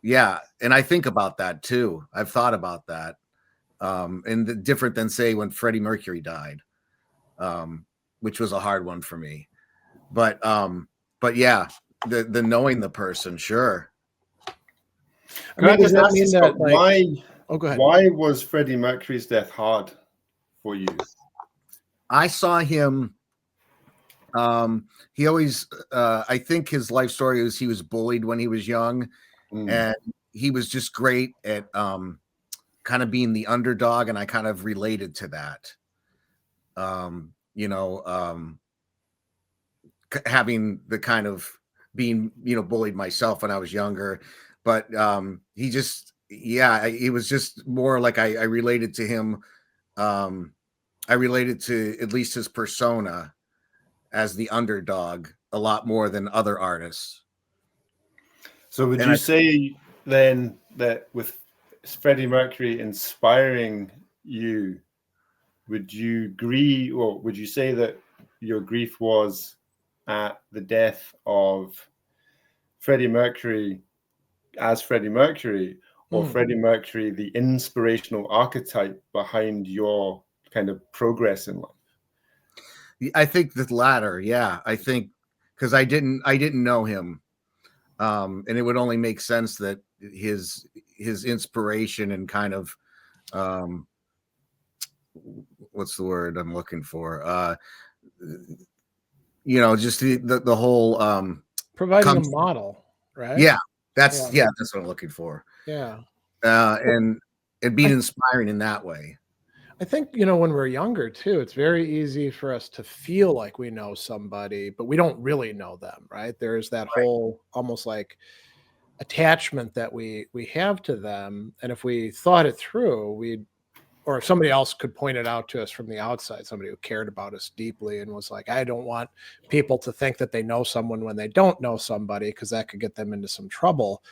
[SPEAKER 3] Yeah. And I think about that too. I've thought about that. And different than say when Freddie Mercury died, which was a hard one for me. But yeah, the knowing the person, sure.
[SPEAKER 1] I mean, does that mean that like,
[SPEAKER 2] why?
[SPEAKER 1] Oh, go ahead.
[SPEAKER 2] Why was Freddie Mercury's death hard for you?
[SPEAKER 3] I saw him. He always, I think his life story was he was bullied when he was young, and he was just great at kind of being the underdog, and I kind of related to that. You know, having the kind of being, you know, bullied myself when I was younger, but he just, yeah, it was just more like I related to him. I related to at least his persona as the underdog a lot more than other artists.
[SPEAKER 2] So would you say then that with Freddie Mercury inspiring you, would you agree, or would you say that your grief was at the death of Freddie Mercury as Freddie Mercury, or Freddie Mercury, the inspirational archetype behind your kind of progress in life?
[SPEAKER 3] I think the latter. Yeah, I think because I didn't know him, and it would only make sense that his inspiration and kind of what's the word I'm looking for? You know, just the whole
[SPEAKER 1] providing a model, right?
[SPEAKER 3] Yeah, that's what I'm looking for.
[SPEAKER 1] Yeah,
[SPEAKER 3] and being inspiring in that way.
[SPEAKER 1] I think, you know, when we're younger too, it's very easy for us to feel like we know somebody, but we don't really know them, right? There's that whole almost like attachment that we have to them, and if we thought it through, or if somebody else could point it out to us from the outside, somebody who cared about us deeply and was like, I don't want people to think that they know someone when they don't know somebody, because that could get them into some trouble.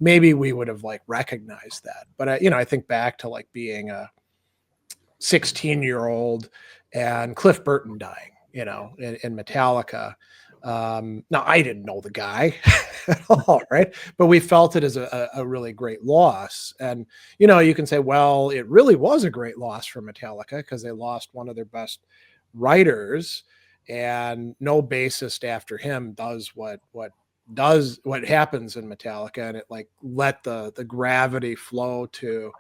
[SPEAKER 1] Maybe we would have like recognized that. But you know, I think back to like being a 16-year-old and Cliff Burton dying, you know, in Metallica. Now I didn't know the guy at all, right? But we felt it as a really great loss. And, you know, you can say, well, it really was a great loss for Metallica because they lost one of their best writers, and no bassist after him does what happens in Metallica. And it like let the gravity flow to,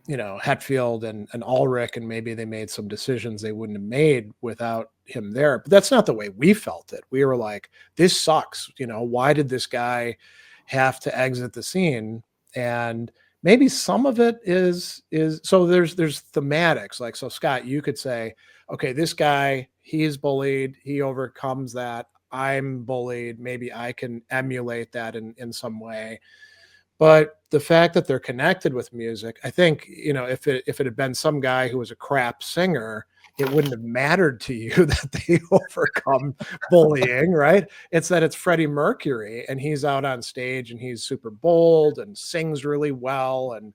[SPEAKER 1] you know, Hetfield and Ulrich, and maybe they made some decisions they wouldn't have made without him there. But that's not the way we felt it. We were like, this sucks. You know, why did this guy have to exit the scene? And maybe some of it is so there's thematics. Like, so Scott, you could say, okay, this guy, he is bullied, he overcomes that. I'm bullied, maybe I can emulate that in some way. But the fact that they're connected with music, I think, if it had been some guy who was a crap singer, it wouldn't have mattered to you that they overcome bullying, right? It's that it's Freddie Mercury and he's out on stage and he's super bold and sings really well, and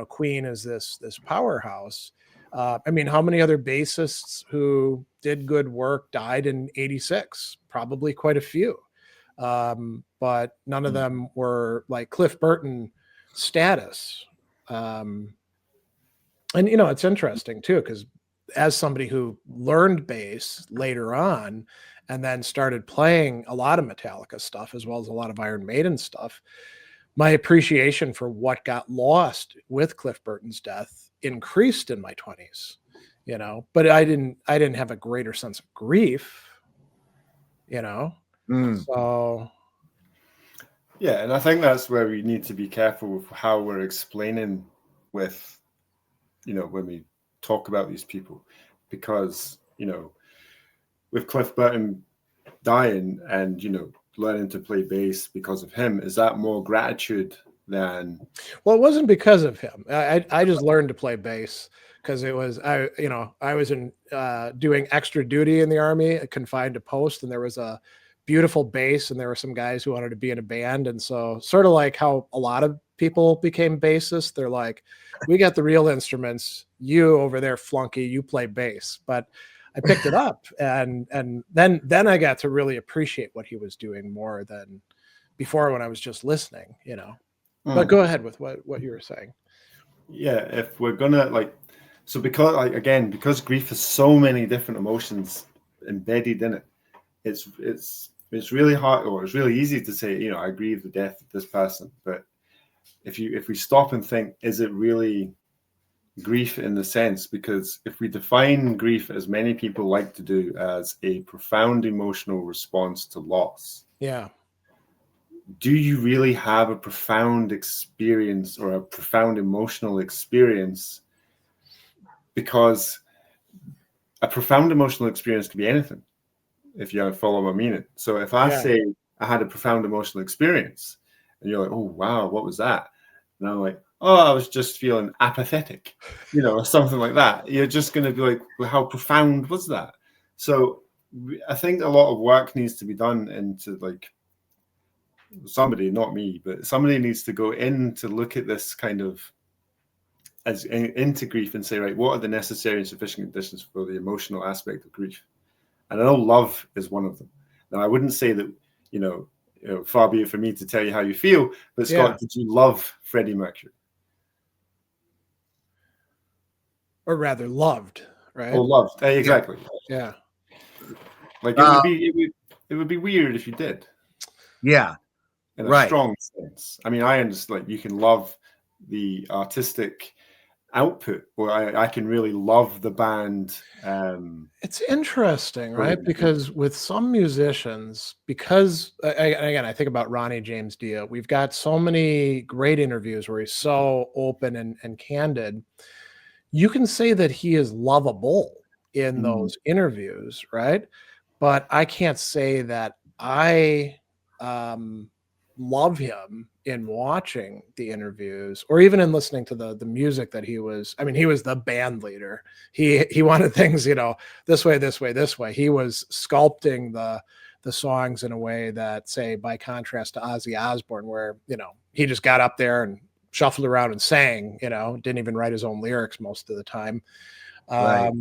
[SPEAKER 1] Queen is this powerhouse. I mean, how many other bassists who did good work died in '86? Probably quite a few. But none of them were like Cliff Burton status. And it's interesting too, because as somebody who learned bass later on and then started playing a lot of Metallica stuff as well as a lot of Iron Maiden stuff, my appreciation for what got lost with Cliff Burton's death increased in my 20s, but I didn't have a greater sense of grief, so
[SPEAKER 2] yeah, and I think that's where we need to be careful with how we're explaining with, when we talk about these people, because, with Cliff Burton dying and, learning to play bass because of him, is that more gratitude than?
[SPEAKER 1] Well, it wasn't because of him. I just learned to play bass because it was, I was in doing extra duty in the Army, confined to post, and there was a beautiful bass, and there were some guys who wanted to be in a band. And so sort of like how a lot of people became bassists, they're like, we got the real instruments, you over there flunky, you play bass. But I picked it up, and then I got to really appreciate what he was doing more than before when I was just listening, But go ahead with what you were saying.
[SPEAKER 2] Yeah, if we're gonna because grief has so many different emotions embedded in it, it's really hard, or it's really easy to say, I grieve the death of this person. But if we stop and think, is it really grief in the sense? Because if we define grief, as many people like to do, as a profound emotional response to loss,
[SPEAKER 1] yeah,
[SPEAKER 2] do you really have a profound experience or a profound emotional experience? Because a profound emotional experience could be anything, if you follow my meaning. So if I say I had a profound emotional experience, and you're like, oh, wow, what was that? And I'm like, oh, I was just feeling apathetic, or something like that. You're just going to be like, well, how profound was that? So I think a lot of work needs to be done into, like, somebody, not me, but somebody needs to go in to look at this kind of as into grief and say, right, what are the necessary and sufficient conditions for the emotional aspect of grief? And I know love is one of them. Now, I wouldn't say that, far be it for me to tell you how you feel, but Scott, did you love Freddie Mercury?
[SPEAKER 1] Or rather loved, right?
[SPEAKER 2] Oh, loved. Exactly.
[SPEAKER 1] Yeah.
[SPEAKER 2] Like it would be weird if you did.
[SPEAKER 3] Yeah.
[SPEAKER 2] In a strong sense. I mean, I understand, like, you can love the artistic output, or I can really love the band.
[SPEAKER 1] It's interesting, right? Because with some musicians, because again, I think about Ronnie James Dio, we've got so many great interviews where he's so open and candid. You can say that he is lovable in those interviews, right? But I can't say that I love him in watching the interviews or even in listening to the music that he was. I mean, he was the band leader. He wanted things, this way, this way, this way. He was sculpting the songs in a way that, say, by contrast to Ozzy Osbourne, where, he just got up there and shuffled around and sang, didn't even write his own lyrics most of the time.
[SPEAKER 3] Right.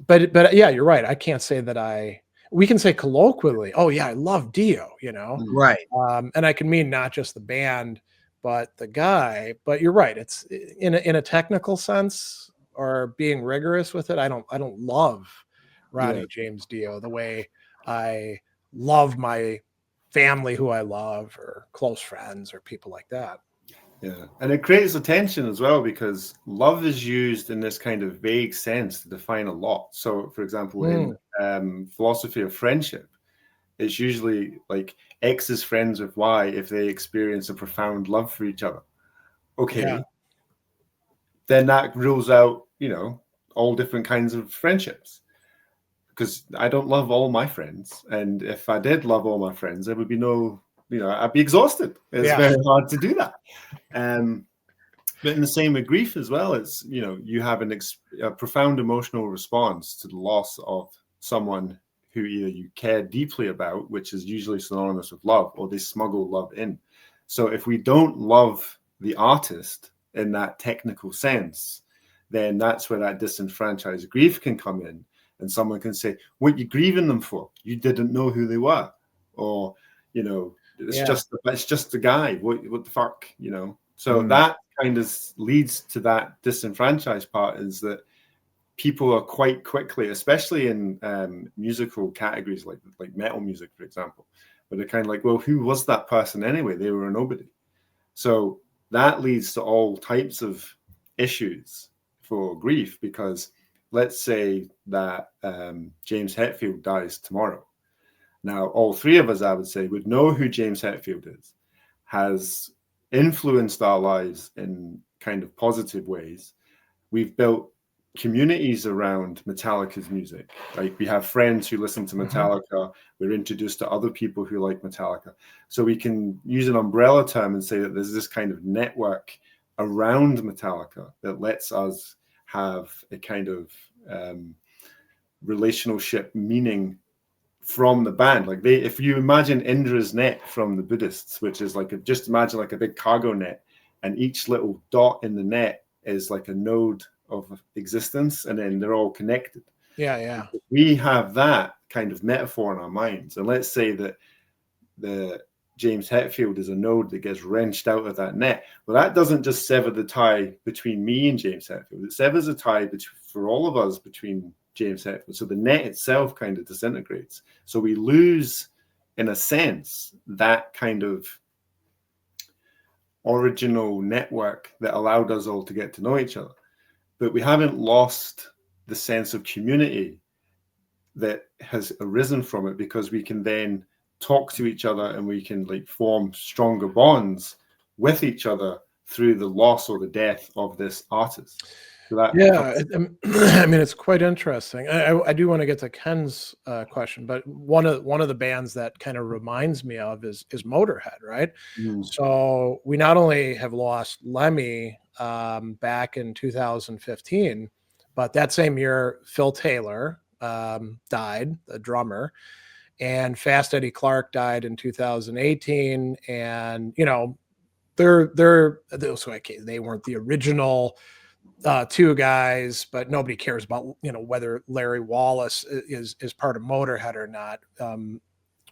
[SPEAKER 1] But yeah, you're right. I can't say that we can say colloquially, oh yeah, I love Dio,
[SPEAKER 3] Right.
[SPEAKER 1] And I can mean not just the band, but the guy. But you're right. It's in a technical sense, or being rigorous with it. I don't love Ronnie James Dio the way I love my family, who I love, or close friends, or people like that.
[SPEAKER 2] Yeah, and it creates a tension as well, because love is used in this kind of vague sense to define a lot. So, for example, in philosophy of friendship, it's usually like X is friends with Y if they experience a profound love for each other. Okay, then that rules out, all different kinds of friendships. because I don't love all my friends, and if I did love all my friends, there would be no, I'd be exhausted. It's very hard to do that. But in the same with grief as well, it's you have a profound emotional response to the loss of someone who either you care deeply about, which is usually synonymous with love, or they smuggle love in. So if we don't love the artist in that technical sense, then that's where that disenfranchised grief can come in. And someone can say, what are you grieving them for? You didn't know who they were. Or, it's just a guy. What the fuck, So that kind of leads to that disenfranchised part, is that people are quite quickly, especially in musical categories like metal music, for example, where they're kind of like, well, who was that person anyway? They were a nobody. So that leads to all types of issues for grief, because let's say that James Hetfield dies tomorrow. Now, all three of us, I would say, would know who James Hetfield is, has influenced our lives in kind of positive ways. We've built communities around Metallica's music. Like, we have friends who listen to Metallica. We're introduced to other people who like Metallica. So we can use an umbrella term and say that there's this kind of network around Metallica that lets us have a kind of relationship meaning from the band. Like, if you imagine Indra's net from the Buddhists, which is just imagine like a big cargo net, and each little dot in the net is like a node of existence, and then they're all connected.
[SPEAKER 1] Yeah.
[SPEAKER 2] We have that kind of metaphor in our minds, and let's say that the James Hetfield is a node that gets wrenched out of that net. Well, that doesn't just sever the tie between me and James Hetfield. It severs a tie for all of us between James Hetfield. So the net itself kind of disintegrates. So we lose, in a sense, that kind of original network that allowed us all to get to know each other. But we haven't lost the sense of community that has arisen from it, because we can then talk to each other and we can form stronger bonds with each other through the loss or the death of this artist. So
[SPEAKER 1] I mean, it's quite interesting. I do want to get to Ken's question, but one of the bands that kind of reminds me of is Motorhead, right? So we not only have lost Lemmy back in 2015, but that same year Phil Taylor died, the drummer, and Fast Eddie Clarke died in 2018, and they weren't the original two guys, but nobody cares about whether Larry Wallace is part of Motorhead or not.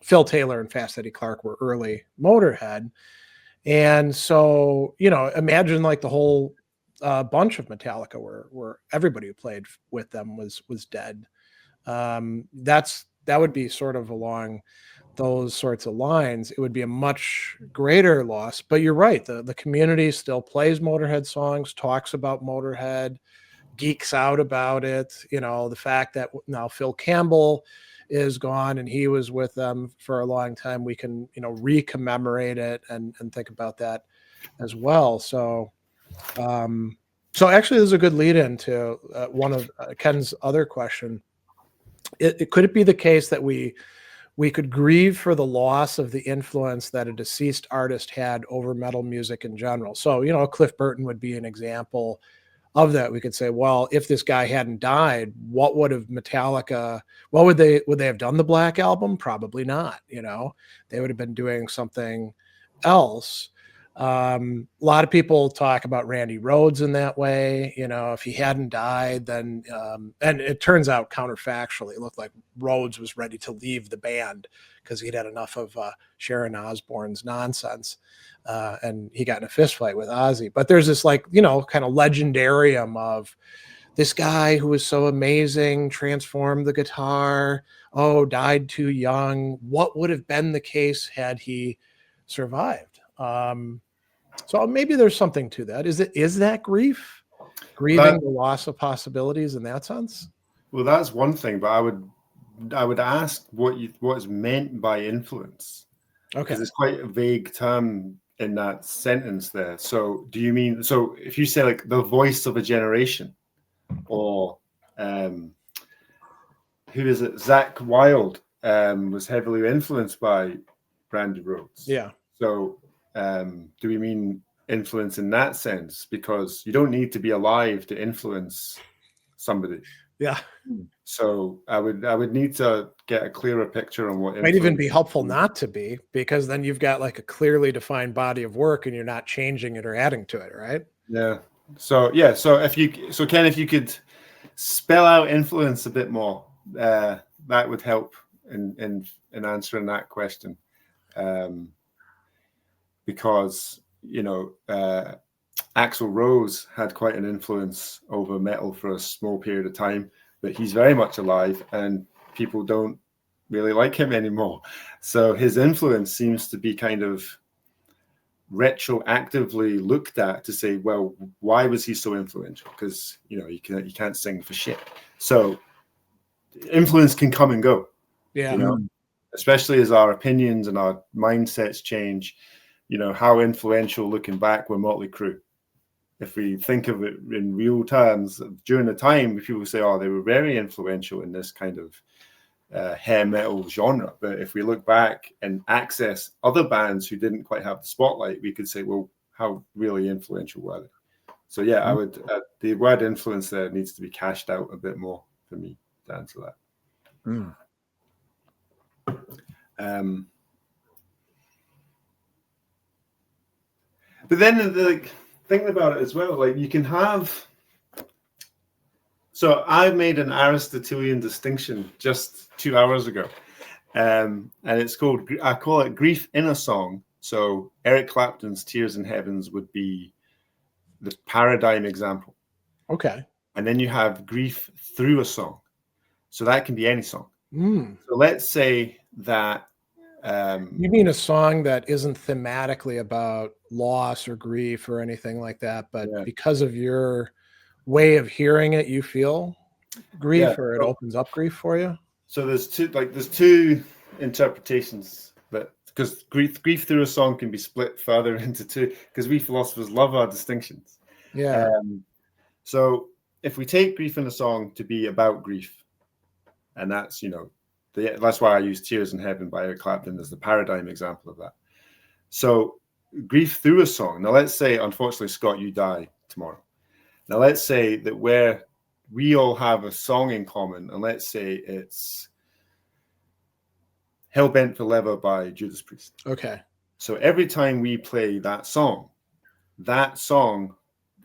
[SPEAKER 1] Phil Taylor and Fast Eddie Clarke were early Motorhead, and so imagine like the whole bunch of Metallica where everybody who played with them was dead. That would be sort of along those sorts of lines. It would be a much greater loss, but you're right. The community still plays Motorhead songs, talks about Motorhead, geeks out about it. The fact that now Phil Campbell is gone and he was with them for a long time, we can, re-commemorate it and think about that as well. So actually, there's a good lead into one of Ken's other question. Could it be the case that we could grieve for the loss of the influence that a deceased artist had over metal music in general? So, Cliff Burton would be an example of that. We could say, well, if this guy hadn't died, what would have Metallica, would they have done the Black Album? Probably not. They would have been doing something else. A lot of people talk about Randy Rhoads in that way. If he hadn't died, then and it turns out counterfactually, it looked like Rhoads was ready to leave the band because he'd had enough of Sharon Osbourne's nonsense, and he got in a fist fight with Ozzy. But there's this kind of legendarium of this guy who was so amazing, transformed the guitar, died too young. What would have been the case had he survived? So maybe there's something to that. Is that grieving the loss of possibilities in that sense?
[SPEAKER 2] Well, that's one thing, but I would ask what is meant by influence. Okay, because it's quite a vague term in that sentence there. So do you mean, so if you say like the voice of a generation, or who is it? Zach Wilde was heavily influenced by Randy Rhoads.
[SPEAKER 1] Yeah.
[SPEAKER 2] So do we mean influence in that sense? Because you don't need to be alive to influence somebody.
[SPEAKER 1] Yeah.
[SPEAKER 2] So I would need to get a clearer picture on what
[SPEAKER 1] Might even be
[SPEAKER 2] influence
[SPEAKER 1] helpful
[SPEAKER 2] is.
[SPEAKER 1] not to be, because then you've got like a clearly defined body of work and you're not changing it or adding to it, right?
[SPEAKER 2] Yeah. So Ken, if you could spell out influence a bit more, that would help in answering that question. Because Axl Rose had quite an influence over metal for a small period of time, but he's very much alive and people don't really like him anymore. So his influence seems to be kind of retroactively looked at to say, well, why was he so influential? Because you can't sing for shit. So influence can come and go.
[SPEAKER 1] Yeah.
[SPEAKER 2] Especially as our opinions and our mindsets change. How influential looking back were Motley Crue. If we think of it in real terms, during the time, people say, oh, they were very influential in this kind of hair metal genre. But if we look back and access other bands who didn't quite have the spotlight, we could say, well, how really influential were they? So yeah, I would, the word influence there needs to be cashed out a bit more for me to answer that. But then thinking about it as well, like you can have. So I made an Aristotelian distinction just 2 hours ago, and it's called. I call it grief in a song. So Eric Clapton's "Tears in Heavens" would be the paradigm example.
[SPEAKER 1] Okay.
[SPEAKER 2] And then you have grief through a song. So that can be any song.
[SPEAKER 1] Mm.
[SPEAKER 2] So let's say that.
[SPEAKER 1] You mean a song that isn't thematically about loss or grief or anything like that, but because of your way of hearing it, you feel grief, or it opens up grief for you?
[SPEAKER 2] So there's two interpretations, but because grief through a song can be split further into two, because we philosophers love our distinctions.
[SPEAKER 1] Yeah.
[SPEAKER 2] So if we take grief in a song to be about grief, and that's that's why I use "Tears in Heaven" by Eric Clapton as the paradigm example of that. So grief through a song. Now let's say, unfortunately, Scott, you die tomorrow. Now let's say that we all have a song in common, and let's say it's "Hell Bent for Leather" by Judas Priest.
[SPEAKER 1] Okay.
[SPEAKER 2] So every time we play that song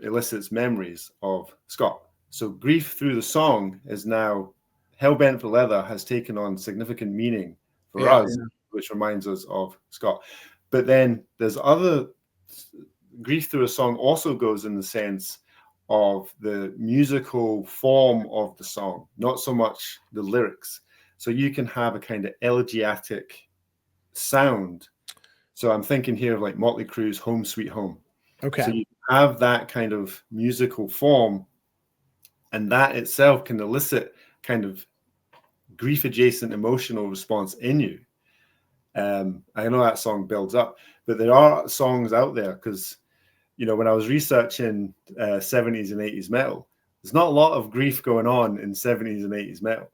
[SPEAKER 2] elicits memories of Scott. So grief through the song is now "Hell Bent for Leather" has taken on significant meaning for us, which reminds us of Scott. But then there's other grief through a song also goes in the sense of the musical form of the song, not so much the lyrics. So you can have a kind of elegiac sound. So I'm thinking here of like Motley Crue's "Home Sweet Home."
[SPEAKER 1] Okay.
[SPEAKER 2] So you have that kind of musical form, and that itself can elicit kind of grief adjacent emotional response in you. I know that song builds up, but there are songs out there, because when I was researching 70s and 80s metal, there's not a lot of grief going on in 70s and 80s metal.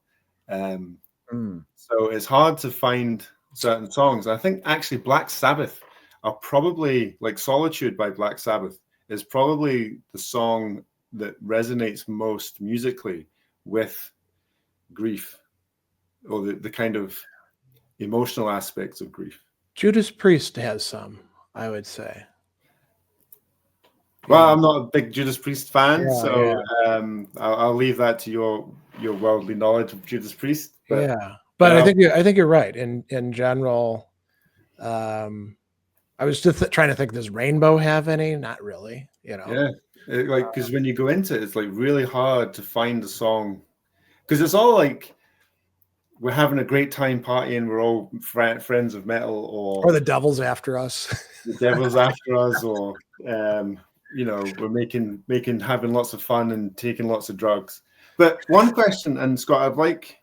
[SPEAKER 2] So it's hard to find certain songs. I think actually Black Sabbath are probably, like "Solitude" by Black Sabbath is probably the song that resonates most musically with grief, or the kind of emotional aspects of grief.
[SPEAKER 1] Judas Priest has some, I would say.
[SPEAKER 2] Well, I'm not a big Judas Priest fan, I'll leave that to your worldly knowledge of Judas Priest.
[SPEAKER 1] But I think you're right. In general, I was just trying to think, does Rainbow have any? Not really,
[SPEAKER 2] Yeah, because when you go into it, it's like really hard to find a song, because it's all like we're having a great time partying, we're all friends of metal, or
[SPEAKER 1] the devil's after us.
[SPEAKER 2] The devil's after us, or we're having lots of fun and taking lots of drugs. But one question, and Scott, I'd like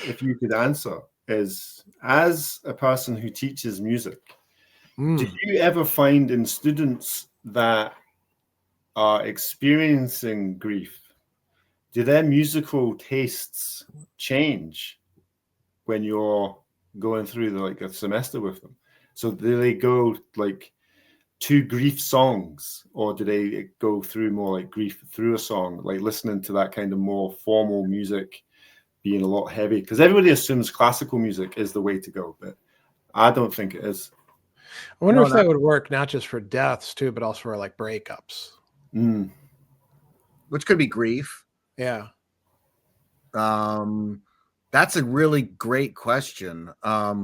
[SPEAKER 2] if you could answer, is, as a person who teaches music, do you ever find in students that are experiencing grief, do their musical tastes change when you're going through like a semester with them? So do they go like to grief songs, or do they go through more like grief through a song, like listening to that kind of more formal music being a lot heavy? Because everybody assumes classical music is the way to go, but I don't think it is.
[SPEAKER 1] I wonder if that would work not just for deaths too, but also for like breakups.
[SPEAKER 3] Which could be grief.
[SPEAKER 1] Yeah.
[SPEAKER 3] That's a really great question. I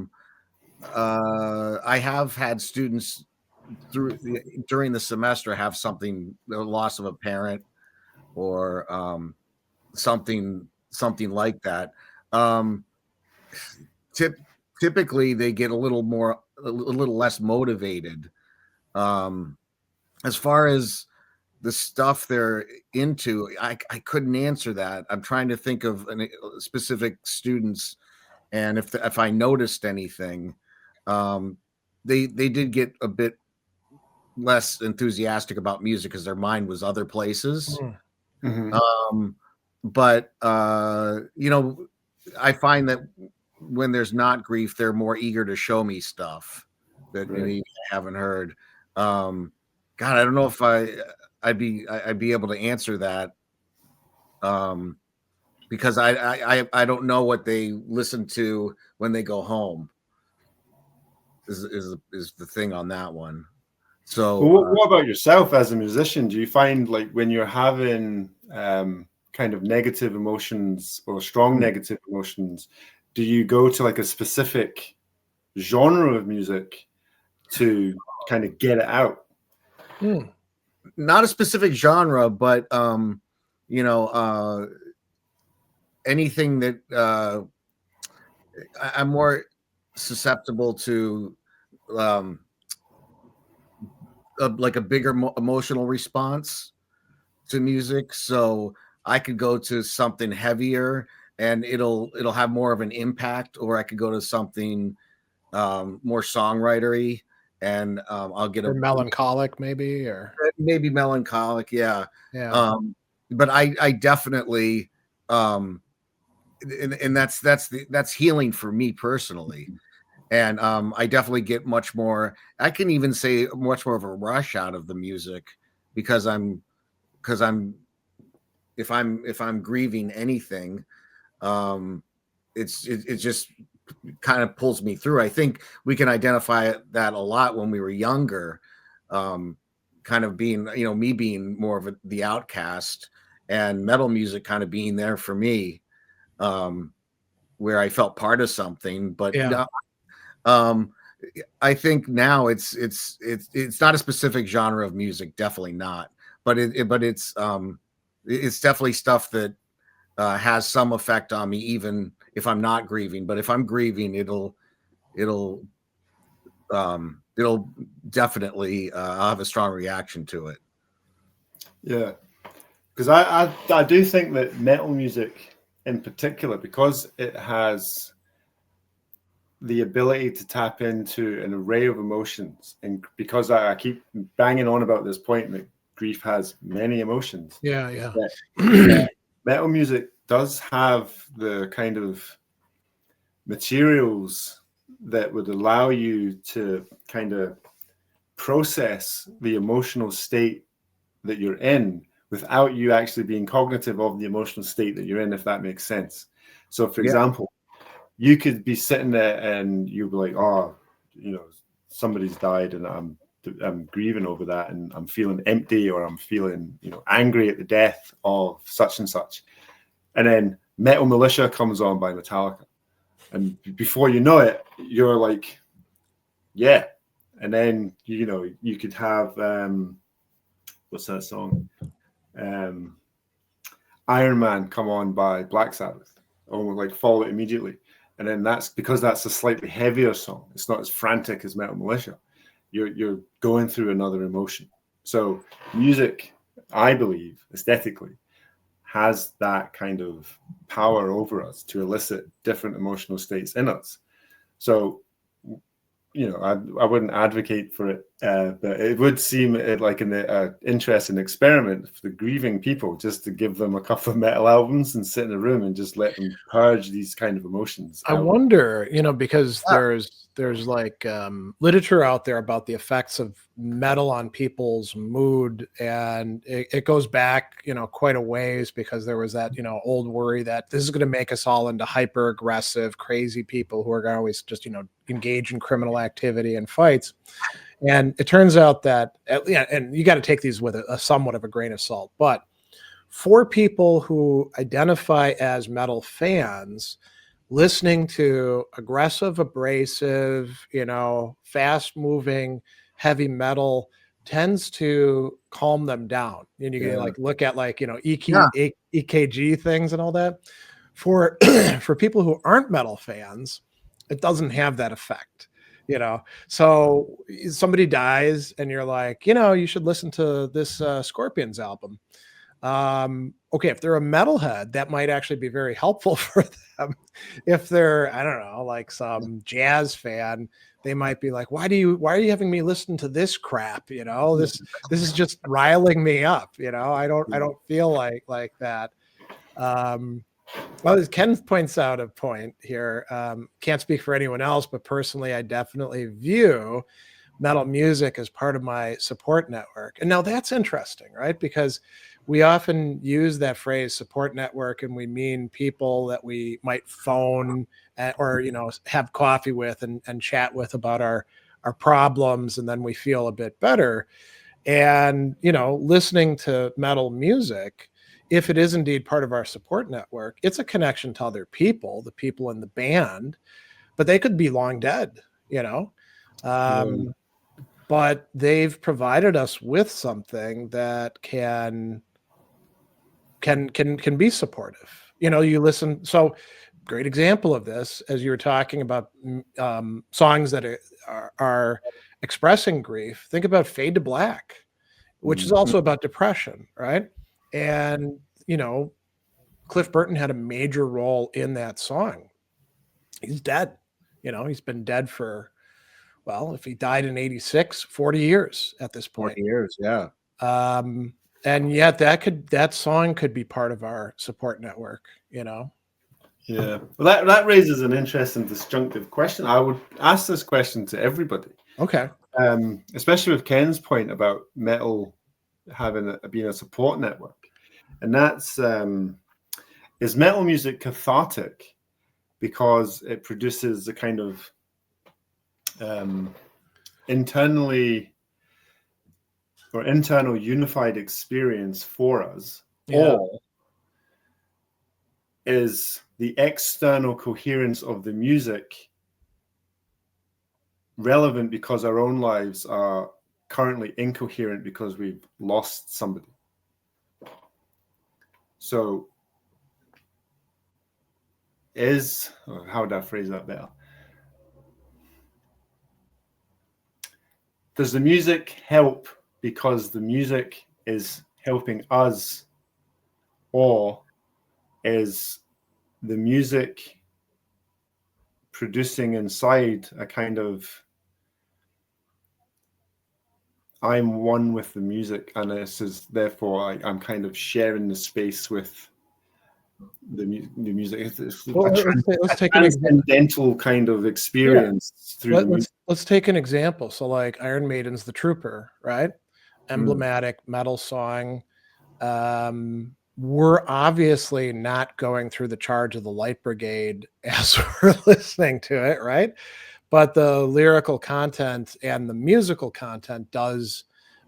[SPEAKER 3] have had students during the semester have the loss of a parent or something like that. Typically they get a little less motivated. As far as the stuff they're into, I couldn't answer that. I'm trying to think of specific students, and if I noticed anything, they did get a bit less enthusiastic about music because their mind was other places. But I find that when there's not grief, they're more eager to show me stuff that I haven't heard. God, I don't know if I'd be able to answer that, because I don't know what they listen to when they go home. Is the thing on that one. So,
[SPEAKER 2] what about yourself as a musician? Do you find like when you're having kind of negative emotions or strong negative emotions, do you go to like a specific genre of music to kind of get it out?
[SPEAKER 3] Not a specific genre, but anything that I'm more susceptible to, like a bigger emotional response to music. So I could go to something heavier and it'll have more of an impact, or I could go to something more songwritery and I'll get
[SPEAKER 1] or melancholic maybe, or
[SPEAKER 3] maybe melancholic. Yeah.
[SPEAKER 1] Yeah.
[SPEAKER 3] But I definitely, and that's healing for me personally. And I definitely get much more, I can even say much more of a rush out of the music because if I'm grieving anything, it just kind of pulls me through. I think we can identify that a lot when we were younger, kind of being, me being more of the outcast, and metal music kind of being there for me, where I felt part of something. But I think now it's not a specific genre of music, definitely not. But it's definitely stuff that has some effect on me, even if I'm not grieving. But if I'm grieving, it'll definitely I'll have a strong reaction to it.
[SPEAKER 2] Yeah, because I do think that metal music in particular, because it has the ability to tap into an array of emotions, and because I keep banging on about this point that grief has many emotions.
[SPEAKER 1] Yeah.
[SPEAKER 2] Metal music does have the kind of materials that would allow you to kind of process the emotional state that you're in without you actually being cognitive of the emotional state that you're in, if that makes sense. So, for example, you could be sitting there and you'll be like, oh, somebody's died and I'm grieving over that, and I'm feeling empty, or I'm feeling, angry at the death of such and such. And then Metal Militia comes on by Metallica. And before you know it, you're like, yeah. And then, you could have, what's that song? Iron Man come on by Black Sabbath, or like follow it immediately. And then that's a slightly heavier song. It's not as frantic as Metal Militia. You're going through another emotion. So music, I believe, aesthetically, has that kind of power over us to elicit different emotional states in us. So, I wouldn't advocate for it But it would seem like an interesting experiment for the grieving people, just to give them a couple of metal albums and sit in a room and just let them purge these kind of emotions
[SPEAKER 1] I
[SPEAKER 2] out.
[SPEAKER 1] wonder, because there's like literature out there about the effects of metal on people's mood, and it goes back, quite a ways, because there was that, old worry that this is going to make us all into hyper aggressive, crazy people who are going to always just, engage in criminal activity and fights. And it turns out that, and you got to take these with a somewhat of a grain of salt, but for people who identify as metal fans, listening to aggressive, abrasive, fast moving, heavy metal tends to calm them down. And you can like look at like, EKG things and all that. For for people who aren't metal fans, it doesn't have that effect. So somebody dies and you're like, you should listen to this Scorpions album. Okay, if they're a metalhead, that might actually be very helpful for them. If they're, I don't know, like some jazz fan, they might be like, why are you having me listen to this crap? This is just riling me up. I don't feel like that. Well, as Ken points out a point here, can't speak for anyone else, but personally, I definitely view metal music as part of my support network. And now that's interesting, right? Because we often use that phrase support network, and we mean people that we might phone or, have coffee with and chat with about our problems. And then we feel a bit better. And, listening to metal music, if it is indeed part of our support network, it's a connection to other people, the people in the band, but they could be long dead, but they've provided us with something that can be supportive. You listen. So great example of this, as you were talking about songs that are expressing grief. Think about Fade to Black, which is also about depression, right? And, Cliff Burton had a major role in that song. He's dead. He's been dead for, well, if he died in 86, 40 years at this point.
[SPEAKER 3] 40 years, yeah.
[SPEAKER 1] And yet that song could be part of our support network,
[SPEAKER 2] Yeah. Well, that raises an interesting disjunctive question. I would ask this question to everybody.
[SPEAKER 1] Okay.
[SPEAKER 2] Especially with Ken's point about metal being a support network. And that's, is metal music cathartic because it produces a kind of internal unified experience for us, or is the external coherence of the music relevant because our own lives are currently incoherent because we've lost somebody? So how would I phrase that better? Does the music help because the music is helping us, or is the music producing inside a kind of I'm one with the music, and this is therefore I'm kind of sharing the space with the music? It's
[SPEAKER 1] let's take an
[SPEAKER 2] transcendental kind of experience through the music.
[SPEAKER 1] Let's take an example. So like Iron Maiden's The Trooper, right? Emblematic metal song. We're obviously not going through the Charge of the Light Brigade as we're listening to it, right? But the lyrical content and the musical content does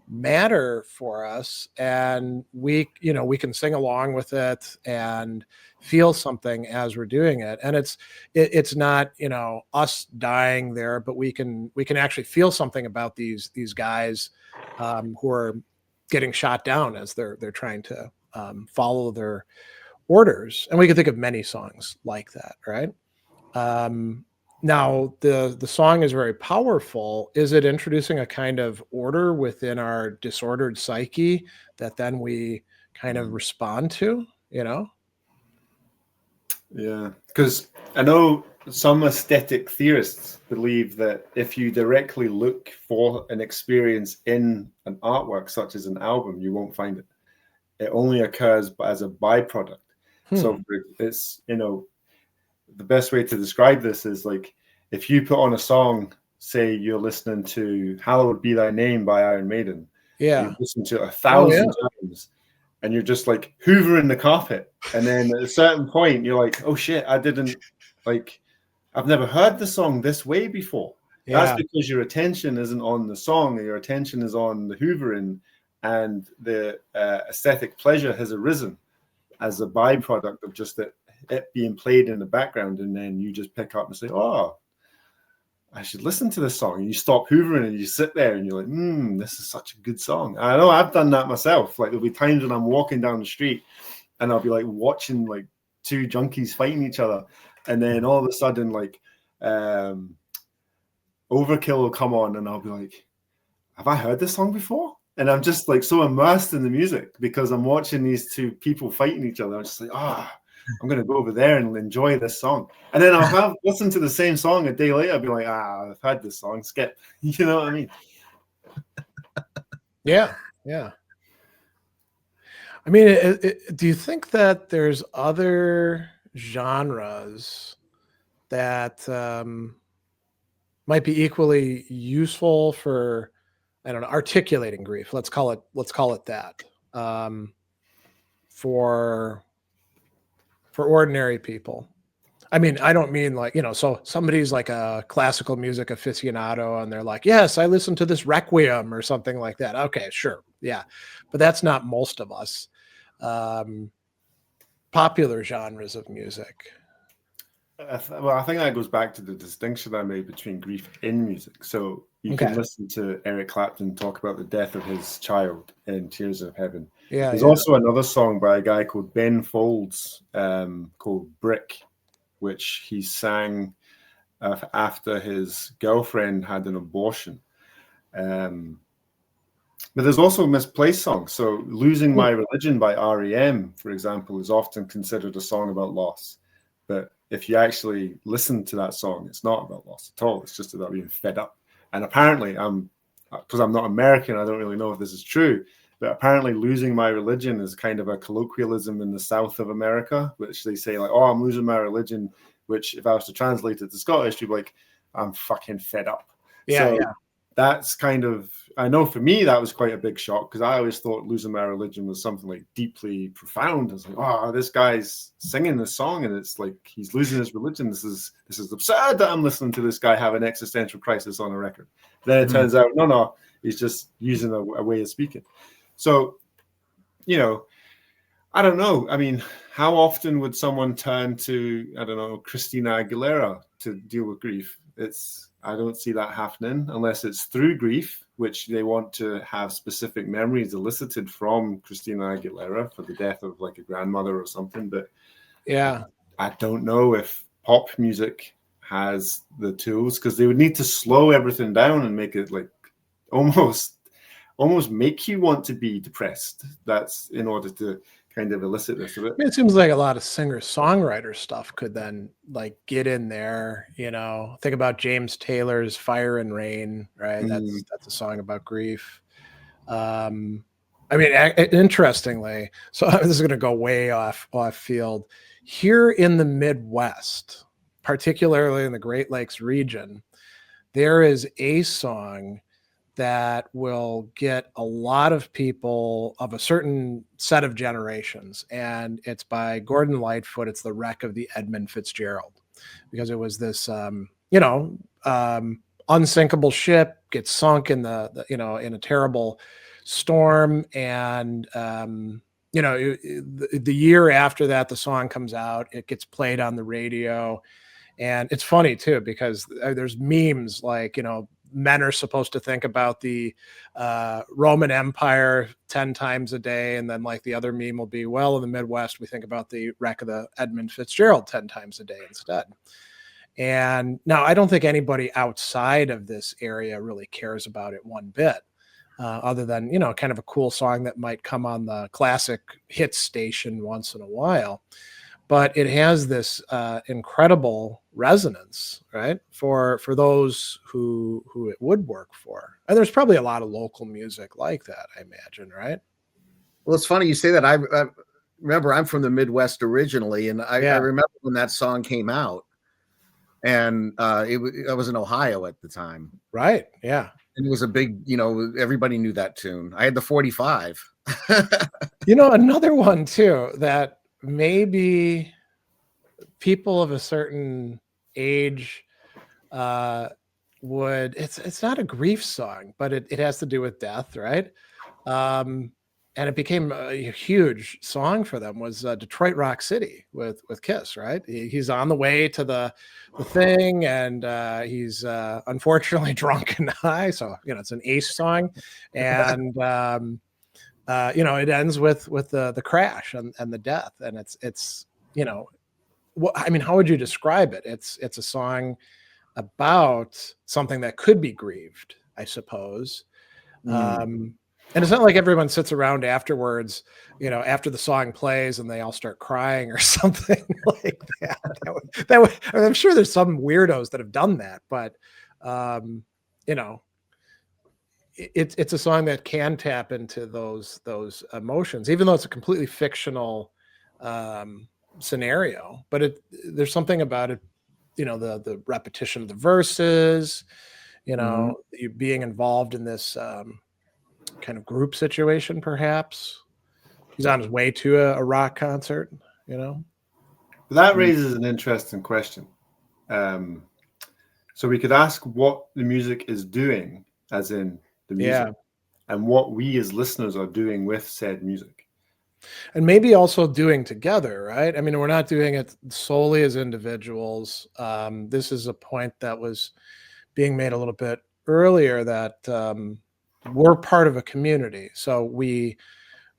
[SPEAKER 1] matter for us, and we can sing along with it and feel something as we're doing it. And it's not us dying there, but we can actually feel something about these guys who are getting shot down as they're trying to follow their orders. And we can think of many songs like that, right? Now, the song is very powerful. Is it introducing a kind of order within our disordered psyche that then we kind of respond to,
[SPEAKER 2] Yeah, because I know some aesthetic theorists believe that if you directly look for an experience in an artwork, such as an album, you won't find it. It only occurs as a byproduct. So it's, the best way to describe this is like, if you put on a song, say you're listening to Hallowed Be Thy Name by Iron Maiden.
[SPEAKER 1] Yeah.
[SPEAKER 2] You listen to it 1,000 times and you're just like hoovering the carpet. And then at a certain point, you're like, oh shit, I've never heard the song this way before.
[SPEAKER 1] Yeah.
[SPEAKER 2] That's because your attention isn't on the song, your attention is on the hoovering, and the aesthetic pleasure has arisen as a byproduct of just it being played in the background. And then you just pick up and say, oh, I should listen to this song. And you stop hoovering and you sit there and you're like, this is such a good song. I know I've done that myself. Like, there'll be times when I'm walking down the street and I'll be like watching like two junkies fighting each other. And then all of a sudden, like, Overkill will come on and I'll be like, have I heard this song before? And I'm just like so immersed in the music because I'm watching these two people fighting each other. I'm just like, I'm going to go over there and enjoy this song. And then I'll listen to the same song a day later. I'll be like, I've heard this song, skip. You know what I mean?
[SPEAKER 1] Yeah. Yeah. I mean, do you think that there's other genres that might be equally useful for, I don't know, articulating grief? Let's call it that. For ordinary people. I mean, I don't mean like, so somebody's like a classical music aficionado and they're like, yes, I listen to this Requiem or something like that. Okay, sure. Yeah. But that's not most of us. Popular genres of music.
[SPEAKER 2] Well, I think that goes back to the distinction I made between grief in music. So you can listen to Eric Clapton talk about the death of his child in Tears of Heaven.
[SPEAKER 1] Yeah.
[SPEAKER 2] There's also another song by a guy called Ben Folds called Brick, which he sang after his girlfriend had an abortion. But there's also misplaced songs. So Losing My Religion by R.E.M., for example, is often considered a song about loss. But if you actually listen to that song, it's not about loss at all. It's just about being fed up. And apparently, because I'm not American, I don't really know if this is true, but apparently Losing My Religion is kind of a colloquialism in the South of America, which they say like, oh, I'm losing my religion, which if I was to translate it to Scottish, you'd be like, I'm fucking fed up.
[SPEAKER 1] Yeah.
[SPEAKER 2] That's kind of, I know for me, that was quite a big shock because I always thought losing my religion was something like deeply profound. I was like, oh, this guy's singing this song and it's like he's losing his religion. This is absurd that I'm listening to this guy have an existential crisis on a record. Then it turns out, no, he's just using a way of speaking. So, I don't know. I mean, how often would someone turn to, I don't know, Christina Aguilera to deal with grief? I don't see that happening unless it's through grief, which they want to have specific memories elicited from Christina Aguilera for the death of like a grandmother or something. But
[SPEAKER 1] yeah,
[SPEAKER 2] I don't know if pop music has the tools because they would need to slow everything down and make it like almost make you want to be depressed. That's in order to kind of elicit this of it.
[SPEAKER 1] I mean, it seems like a lot of singer-songwriter stuff could then like get in there, think about James Taylor's Fire and Rain, right? That's a song about grief. I mean, interestingly, so this is going to go way off field. Here in the Midwest, particularly in the Great Lakes region, there is a song that will get a lot of people of a certain set of generations. And it's by Gordon Lightfoot. It's The Wreck of the Edmund Fitzgerald, because it was this, unsinkable ship gets sunk in in a terrible storm. And, the year after that, the song comes out, it gets played on the radio. And it's funny too, because there's memes like, men are supposed to think about the Roman Empire 10 times a day. And then like the other meme will be, well, in the Midwest, we think about the wreck of the Edmund Fitzgerald 10 times a day instead. And now I don't think anybody outside of this area really cares about it one bit, other than, kind of a cool song that might come on the classic hit station once in a while. but it has this incredible resonance, right? For those who it would work for. And there's probably a lot of local music like that, I imagine, right?
[SPEAKER 3] Well, it's funny you say that. I remember I'm from the Midwest originally, and I remember when that song came out, and I was in Ohio at the time.
[SPEAKER 1] Right. Yeah.
[SPEAKER 3] And it was a big, everybody knew that tune. I had the 45.
[SPEAKER 1] Another one too that maybe people of a certain age it's not a grief song, but it has to do with death, right? And it became a huge song for them was Detroit Rock City with Kiss, right? He's on the way to the thing, and he's unfortunately drunk and high, so it's an Ace song, and it ends with the crash and the death, and it's how would you describe it? It's a song about something that could be grieved, I suppose. And it's not like everyone sits around afterwards, after the song plays and they all start crying or something like that. I'm sure there's some weirdos that have done that, but it's a song that can tap into those emotions, even though it's a completely fictional scenario. But there's something about it, the repetition of the verses, you being involved in this kind of group situation, perhaps. He's on his way to a rock concert,
[SPEAKER 2] That raises an interesting question. So we could ask what the music is doing, as in the music, and what we as listeners are doing with said music.
[SPEAKER 1] And maybe also doing together, right? I mean, we're not doing it solely as individuals. This is a point that was being made a little bit earlier, that we're part of a community. So we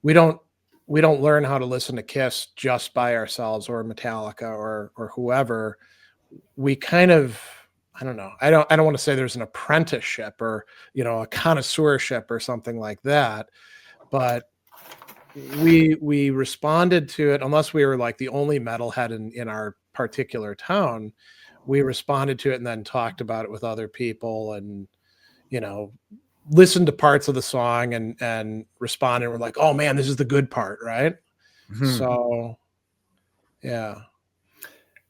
[SPEAKER 1] don't learn how to listen to Kiss just by ourselves, or Metallica, or whoever. We kind of, I don't know. I don't want to say there's an apprenticeship or, a connoisseurship or something like that, but we responded to it, unless we were like the only metalhead in our particular town. We responded to it and then talked about it with other people, and, listened to parts of the song and responded. We're like, oh man, this is the good part, right? So, yeah.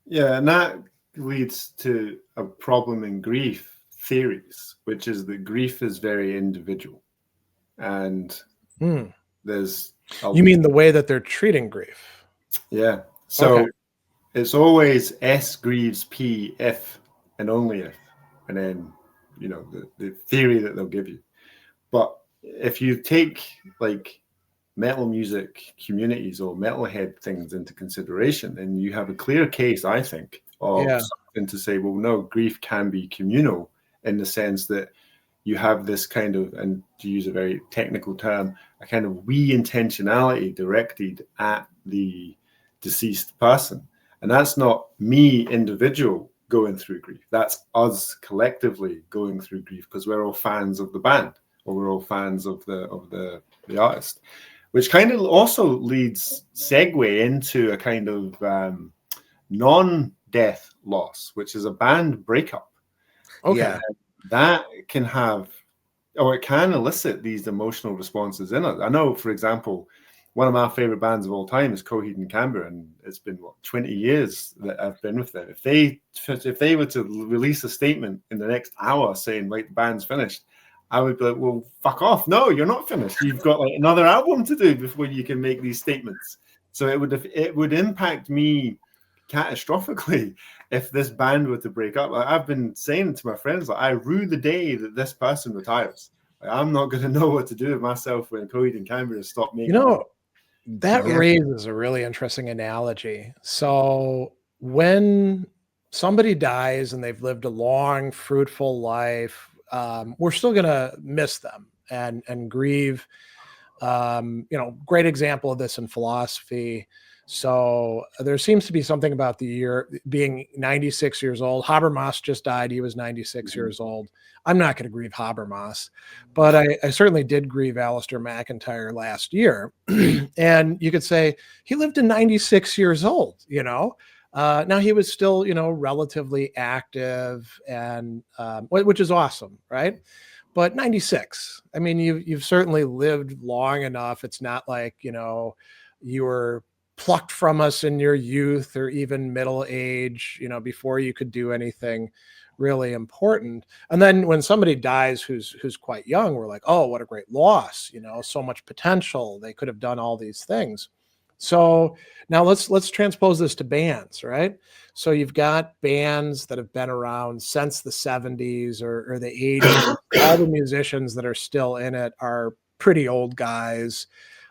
[SPEAKER 2] Yeah, and that leads to a problem in grief theories, which is that grief is very individual. And there's...
[SPEAKER 1] You mean the way that they're treating grief?
[SPEAKER 2] Yeah. So it's always S grieves P if and only if, and then, the theory that they'll give you. But if you take like metal music communities or metalhead things into consideration, then you have a clear case, I think, of something to say, well, no, grief can be communal, in the sense that you have this kind of, and to use a very technical term, a kind of we intentionality directed at the deceased person. And that's not me individual going through grief. That's us collectively going through grief, because we're all fans of the band, or we're all fans of the artist, which kind of also segue into a kind of non-death loss, which is a band breakup.
[SPEAKER 1] Okay.
[SPEAKER 2] That can have, or it can elicit these emotional responses in us. I know, for example, one of my favorite bands of all time is Coheed and Cambria, and it's been 20 years that I've been with them. If they were to release a statement in the next hour saying, like, the band's finished, I would be like, well, fuck off. No, you're not finished. You've got like another album to do before you can make these statements. So it would impact me catastrophically if this band were to break up. Like, I've been saying to my friends, like, I rue the day that this person retires. Like, I'm not going to know what to do with myself when Coheed and Cambria stop making.
[SPEAKER 1] That raises a really interesting analogy. So when somebody dies and they've lived a long, fruitful life, we're still going to miss them and grieve Great example of this in philosophy. So there seems to be something about the year being 96 years old. Habermas just died. He was 96 years old. I'm not going to grieve Habermas, but I certainly did grieve Alistair McIntyre last year. And you could say he lived to 96 years old, Now he was still, relatively active and which is awesome, right? But 96, I mean, you've certainly lived long enough. It's not like, you were plucked from us in your youth or even middle age, before you could do anything really important. And then when somebody dies who's quite young, we're like, oh, what a great loss, so much potential. They could have done all these things. So now let's transpose this to bands, right? So you've got bands that have been around since the 70s or the 80s. All the musicians that are still in it are pretty old guys.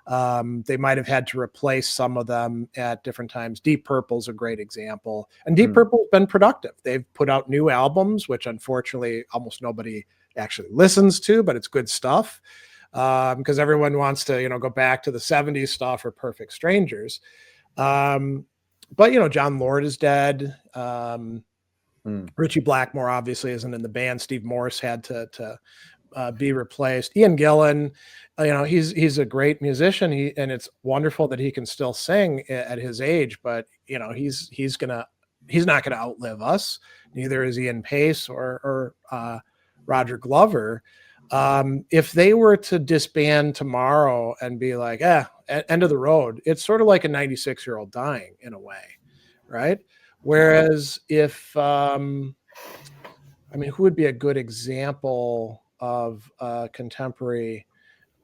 [SPEAKER 1] They might have had to replace some of them at different times. Deep Purple's a great example. And Deep Purple's been productive. They've put out new albums, which unfortunately almost nobody actually listens to, but it's good stuff. Because everyone wants to, go back to the 70s stuff or Perfect Strangers. But, John Lord is dead. Richie Blackmore obviously isn't in the band. Steve Morse had to be replaced. Ian Gillan, he's a great musician. And it's wonderful that he can still sing at his age, but, he's not gonna outlive us. Neither is Ian Pace or Roger Glover. If they were to disband tomorrow and be like, end of the road, it's sort of like a 96-year-old dying in a way, right? Whereas if, who would be a good example of a contemporary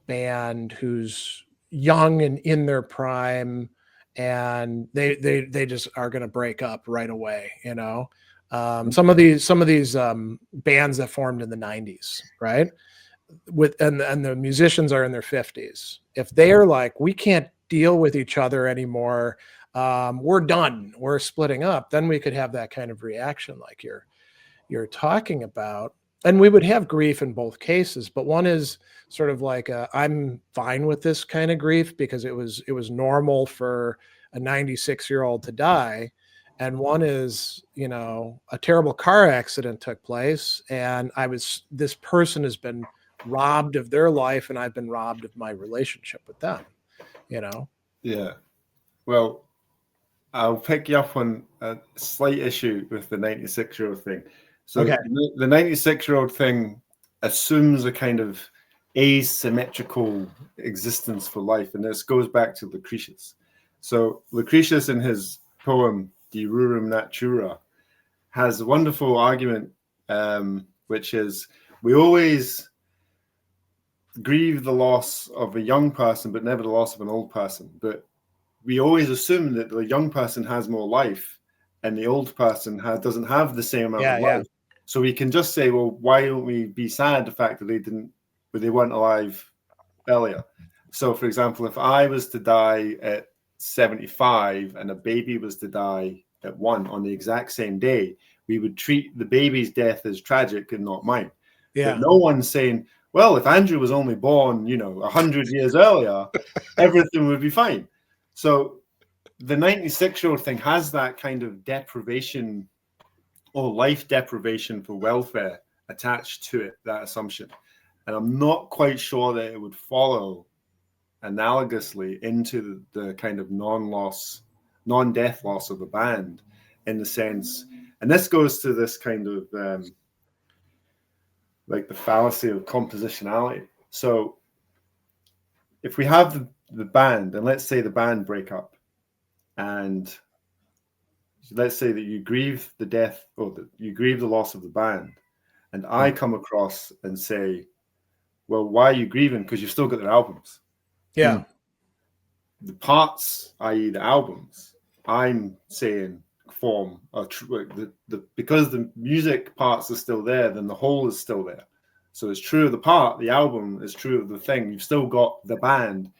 [SPEAKER 1] band who's young and in their prime, and they just are going to break up right away, some of these bands that formed in the 90s, right? And the musicians are in their 50s. If they are like, we can't deal with each other anymore, we're done, we're splitting up, then we could have that kind of reaction like you're talking about. And we would have grief in both cases, but one is sort of like I'm fine with this kind of grief because it was normal for a 96-year-old to die. And one is, a terrible car accident took place, and this person has been robbed of their life, and I've been robbed of my relationship with them,
[SPEAKER 2] Yeah. Well, I'll pick you up on a slight issue with the 96-year-old thing. So
[SPEAKER 1] okay.
[SPEAKER 2] The 96-year-old thing assumes a kind of asymmetrical existence for life, and this goes back to Lucretius. So Lucretius, in his poem De Rerum Natura, has a wonderful argument, which is we always grieve the loss of a young person, but never the loss of an old person. But we always assume that the young person has more life and the old person doesn't have the same amount of life. So we can just say, well, why don't we be sad the fact that they weren't alive earlier? So, for example, if I was to die at 75 and a baby was to die at 1 on the exact same day, we would treat the baby's death as tragic and not mine.
[SPEAKER 1] Yeah.
[SPEAKER 2] But no one's saying, well, if Andrew was only born, 100 years earlier, everything would be fine. So the 96-year-old thing has that kind of deprivation or life deprivation for welfare attached to it, that assumption. And I'm not quite sure that it would follow analogously into the kind of non-death loss of a band, in the sense, and this goes to this kind of like the fallacy of compositionality. So if we have the band, and let's say the band break up, and let's say that you grieve the death or you grieve the loss of the band, and I come across and say, well, why are you grieving? Because you've still got their albums.
[SPEAKER 1] Yeah.
[SPEAKER 2] The parts, i.e. the albums, I'm saying form because the music parts are still there, then the whole is still there. So it's true of the part, the album is true of the thing. You've still got the band,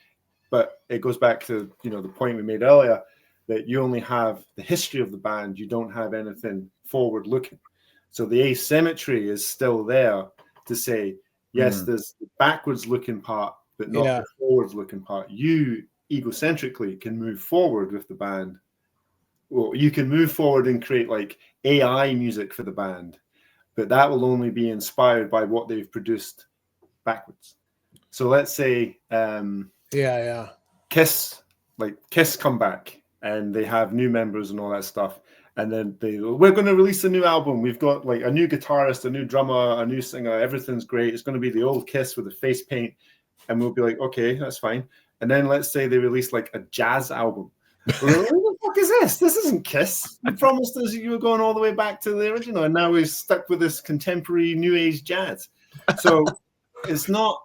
[SPEAKER 2] but it goes back to the point we made earlier, that you only have the history of the band, you don't have anything forward looking. So the asymmetry is still there to say, yes, there's the backwards looking part, but not
[SPEAKER 1] Yeah.
[SPEAKER 2] the forward-looking part. You egocentrically can move forward with the band. Well, you can move forward and create like AI music for the band, but that will only be inspired by what they've produced backwards. So let's say Kiss come back and they have new members and all that stuff, and then we're going to release a new album. We've got like a new guitarist, a new drummer, a new singer. Everything's great. It's going to be the old Kiss with the face paint, and we'll be like, okay, that's fine. And then let's say they release like a jazz album. We're like, what the fuck is this? This isn't Kiss. You promised us you were going all the way back to the original, and now we're stuck with this contemporary new age jazz. So it's not,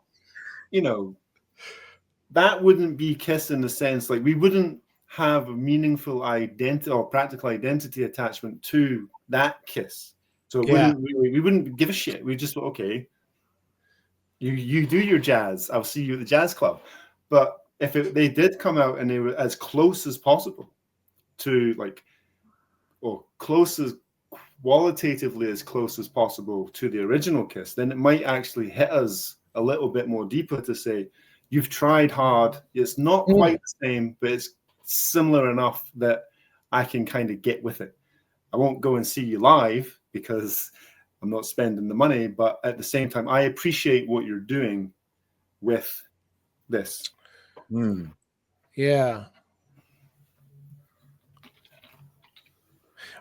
[SPEAKER 2] that wouldn't be Kiss in the sense, like we wouldn't have a meaningful identity or practical identity attachment to that Kiss. So we wouldn't give a shit. We just, okay, you do your jazz. I'll see you at the jazz club. But if they did come out and they were as close as possible to qualitatively as close as possible to the original Kiss, then it might actually hit us a little bit more deeper to say, you've tried hard. It's not quite the same, but it's similar enough that I can kind of get with it. I won't go and see you live because I'm not spending the money, but at the same time, I appreciate what you're doing with this.
[SPEAKER 1] Yeah.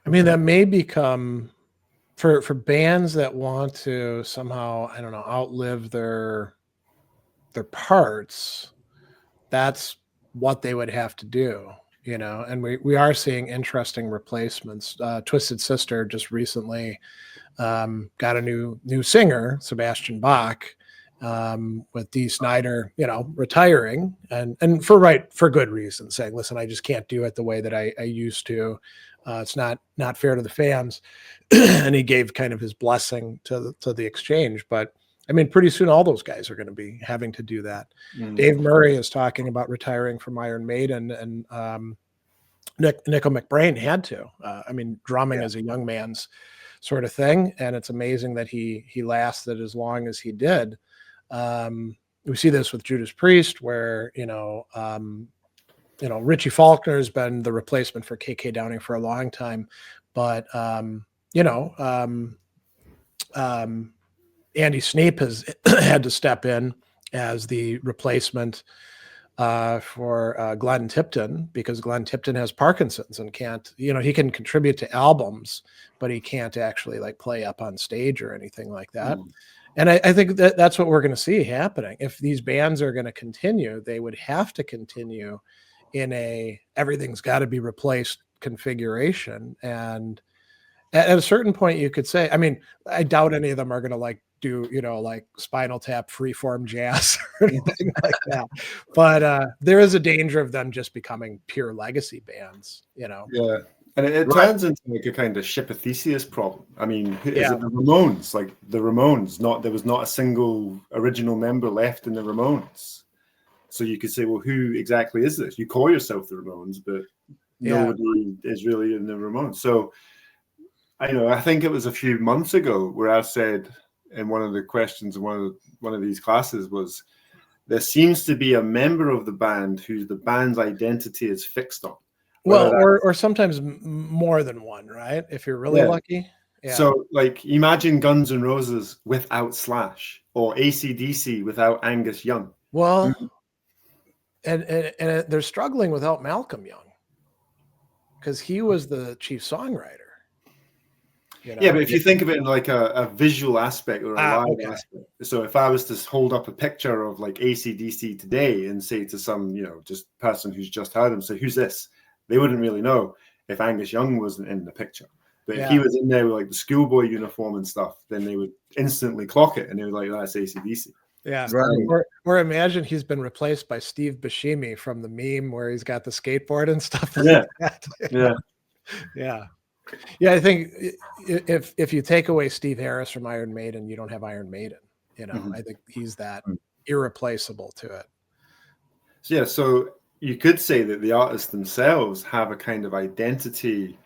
[SPEAKER 1] I mean, that may become for bands that want to somehow, I don't know, outlive their parts. That's what they would have to do, and we are seeing interesting replacements. Twisted Sister just recently got a new singer, Sebastian Bach, with Dee Snider, retiring and for good reason, saying, listen, I just can't do it the way that I used to. It's not fair to the fans. And he gave kind of his blessing to the exchange. But I mean, pretty soon all those guys are going to be having to do that. Dave Murray is talking about retiring from Iron Maiden, and Nico McBrain had to. I mean, drumming is a young man's sort of thing, and it's amazing that he lasted as long as he did. We see this with Judas Priest, where Richie Faulkner has been the replacement for KK Downing for a long time, but Andy Snape has had to step in as the replacement for Glenn Tipton, because Glenn Tipton has Parkinson's and can't, he can contribute to albums, but he can't actually like play up on stage or anything like that. And I think that's what we're going to see happening. If these bands are going to continue, they would have to continue in everything's got to be replaced configuration. And at a certain point you could say, I mean, I doubt any of them are going to do, like Spinal Tap freeform jazz or anything like that. But there is a danger of them just becoming pure legacy bands, Yeah.
[SPEAKER 2] And it turns into like a kind of Ship of Theseus problem. I mean, is it the Ramones? Like the Ramones, there was not a single original member left in the Ramones. So you could say, well, who exactly is this? You call yourself the Ramones, but nobody is really in the Ramones. So I think it was a few months ago where I said in one of the questions in one of these classes was, there seems to be a member of the band who the band's identity is fixed on.
[SPEAKER 1] Well, or sometimes more than one, right? If you're really lucky. Yeah. So
[SPEAKER 2] imagine Guns N' Roses without Slash, or AC/DC without Angus Young.
[SPEAKER 1] Well, and they're struggling without Malcolm Young, because he was the chief songwriter.
[SPEAKER 2] Yeah, but if you think of it in like a visual aspect or a live aspect, so if I was to hold up a picture of like AC/DC today and say to some, just person who's just heard him, say, who's this? They wouldn't really know if Angus Young wasn't in the picture. But if he was in there with like the schoolboy uniform and stuff, then they would instantly clock it and they were like, that's AC/DC.
[SPEAKER 1] Yeah. Right. Or imagine he's been replaced by Steve Buscemi from the meme where he's got the skateboard and stuff.
[SPEAKER 2] Yeah.
[SPEAKER 1] Yeah. I think if you take away Steve Harris from Iron Maiden, you don't have Iron Maiden. I think he's that irreplaceable to it.
[SPEAKER 2] So you could say that the artists themselves have a kind of identity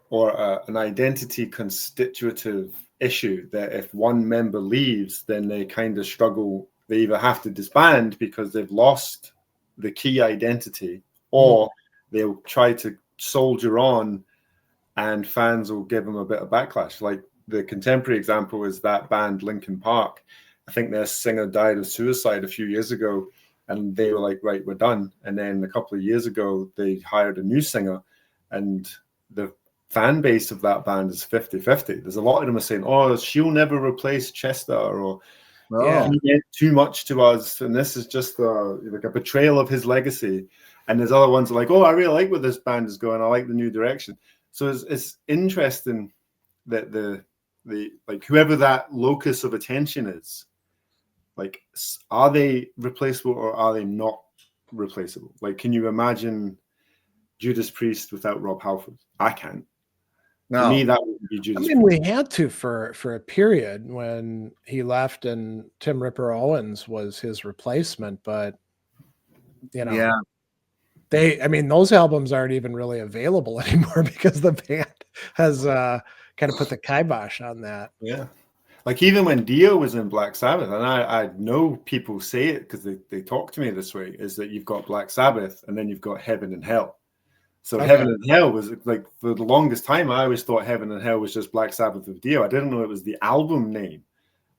[SPEAKER 2] or an identity constitutive issue, that if one member leaves, then they kind of struggle they either have to disband because they've lost the key identity, or they'll try to soldier on and fans will give them a bit of backlash. Like the contemporary example is that band Linkin Park. I think their singer died of suicide a few years ago, and they were like, right, we're done. And then a couple of years ago, they hired a new singer, and the fan base of that band is 50-50. There's a lot of them are saying, oh, she'll never replace Chester, or he meant too much to us, and this is just like a betrayal of his legacy. And there's other ones like, oh, I really like where this band is going. I like the new direction. So it's interesting that the like whoever that locus of attention is, like, are they replaceable or are they not replaceable? Like, can you imagine Judas Priest without Rob Halford? I can't.
[SPEAKER 3] No.
[SPEAKER 2] For me, that would be Judas
[SPEAKER 1] I mean,
[SPEAKER 2] Priest.
[SPEAKER 1] we had to for a period when he left, and Tim Ripper Owens was his replacement. But you know, those albums aren't even really available anymore because the band has kind of put the kibosh on that.
[SPEAKER 2] Yeah. Like even when Dio was in Black Sabbath, and I know people say it because they talk to me this way, is that you've got Black Sabbath and then you've got Heaven and Hell. So Heaven and Hell was like, for the longest time, I always thought Heaven and Hell was just Black Sabbath with Dio. I didn't know it was the album name.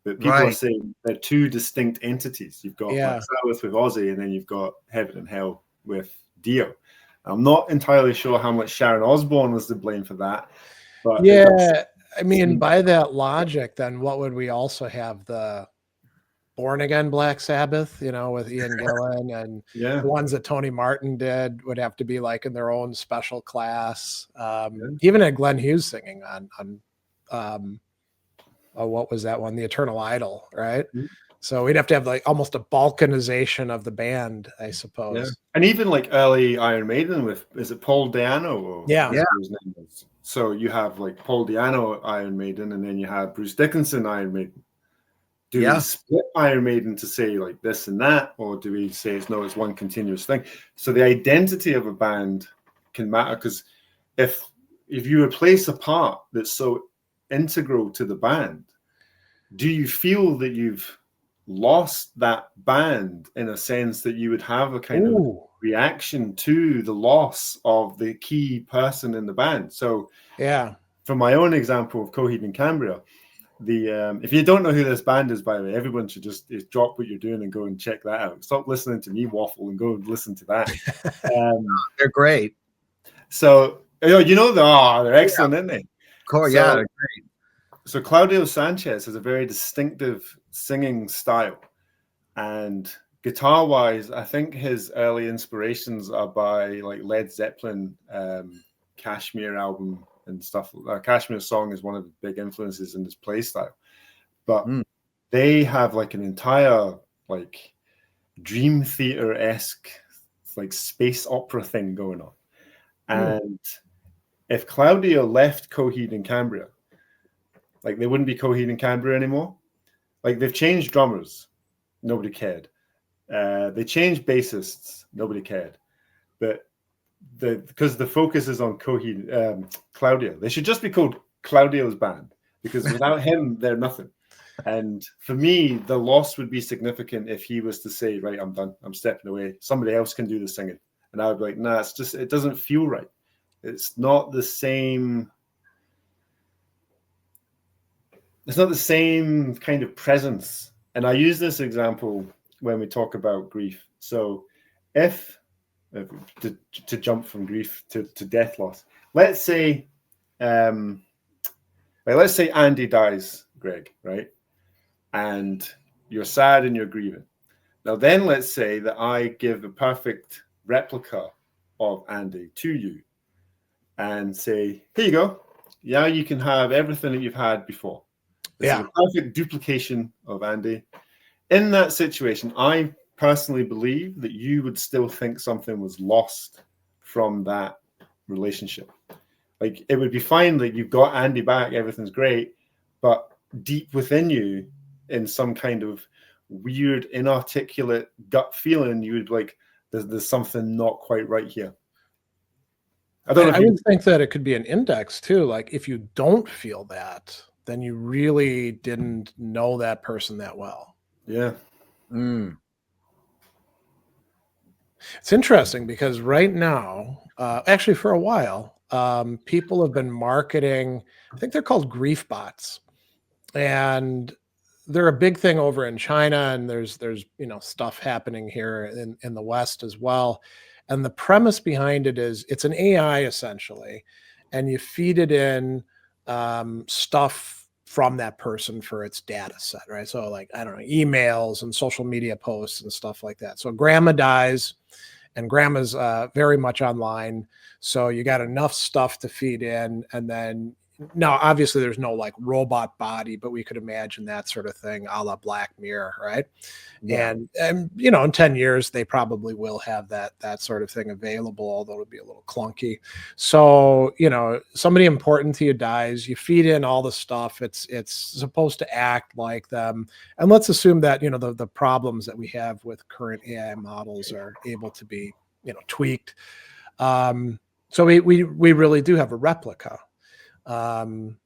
[SPEAKER 2] But people are saying they're two distinct entities. You've got Black Sabbath with Ozzy, and then you've got Heaven and Hell with Dio. I'm not entirely sure how much Sharon Osbourne was to blame for that. But
[SPEAKER 1] I mean, by that logic, then what would we also have? The Born Again Black Sabbath, with Ian Gillan, and the ones that Tony Martin did would have to be like in their own special class. Even had Glenn Hughes singing on what was that one? The Eternal Idol, right? Mm-hmm. So we'd have to have like almost a balkanization of the band, I suppose.
[SPEAKER 2] Yeah. And even like early Iron Maiden with, is it Paul Di'Anno? Or his name is? So you have like Paul Di'Anno Iron Maiden, and then you have Bruce Dickinson Iron Maiden. Do we split Iron Maiden to say like this and that, or do we say it's one continuous thing? So the identity of a band can matter, because if you replace a part that's so integral to the band, do you feel that you've lost that band in a sense that you would have a kind of reaction to the loss of the key person in the band? So from my own example of Coheed and Cambria, if you don't know who this band is, by the way, everyone should just drop what you're doing and go and check that out. Stop listening to me waffle and go and listen to that.
[SPEAKER 3] They're great.
[SPEAKER 2] So they're excellent, aren't they?
[SPEAKER 3] Of course, they're great.
[SPEAKER 2] So Claudio Sanchez has a very distinctive singing style, and guitar-wise, I think his early inspirations are by like Led Zeppelin, Kashmir album and stuff. Kashmir Song is one of the big influences in his play style, but they have like an entire like Dream Theater-esque like space opera thing going on. And if Claudio left Coheed and Cambria, like they wouldn't be Coheed and Cambria anymore. Like they've changed drummers, nobody cared. They changed bassists, nobody cared. But because the focus is on Claudio, they should just be called Claudio's band, because without him, they're nothing. And for me, the loss would be significant if he was to say, right, I'm done, I'm stepping away. Somebody else can do the singing. And I would be like, nah, it doesn't feel right. It's not the same. It's not the same kind of presence. And I use this example when we talk about grief. So if to jump from grief to death loss, let's say Andy dies, Greg, right? And you're sad and you're grieving. Now then let's say that I give a perfect replica of Andy to you and say, here you go. Yeah, you can have everything that you've had before. This is a perfect duplication of Andy. In that situation, I personally believe that you would still think something was lost from that relationship. Like it would be fine that you've got Andy back, everything's great, but deep within you, in some kind of weird, inarticulate gut feeling, you would like, there's something not quite right here.
[SPEAKER 1] I would think that it could be an index too. Like if you don't feel that, then you really didn't know that person that well.
[SPEAKER 2] Yeah.
[SPEAKER 3] Mm.
[SPEAKER 1] It's interesting because right now, actually for a while, people have been marketing, I think they're called grief bots. And they're a big thing over in China, and there's stuff happening here in the West as well. And the premise behind it is it's an AI essentially, and you feed it in stuff from that person for its data set, right? So like I don't know, emails and social media posts and stuff like that. So grandma dies, and grandma's very much online, so you got enough stuff to feed in, and then now obviously there's no like robot body, but we could imagine that sort of thing a la Black Mirror, right?
[SPEAKER 3] Yeah.
[SPEAKER 1] And in 10 years they probably will have that sort of thing available, although it'll be a little clunky. So somebody important to you dies, you feed in all the stuff, it's supposed to act like them, and let's assume that the problems that we have with current AI models are able to be tweaked. So we really do have a replica. um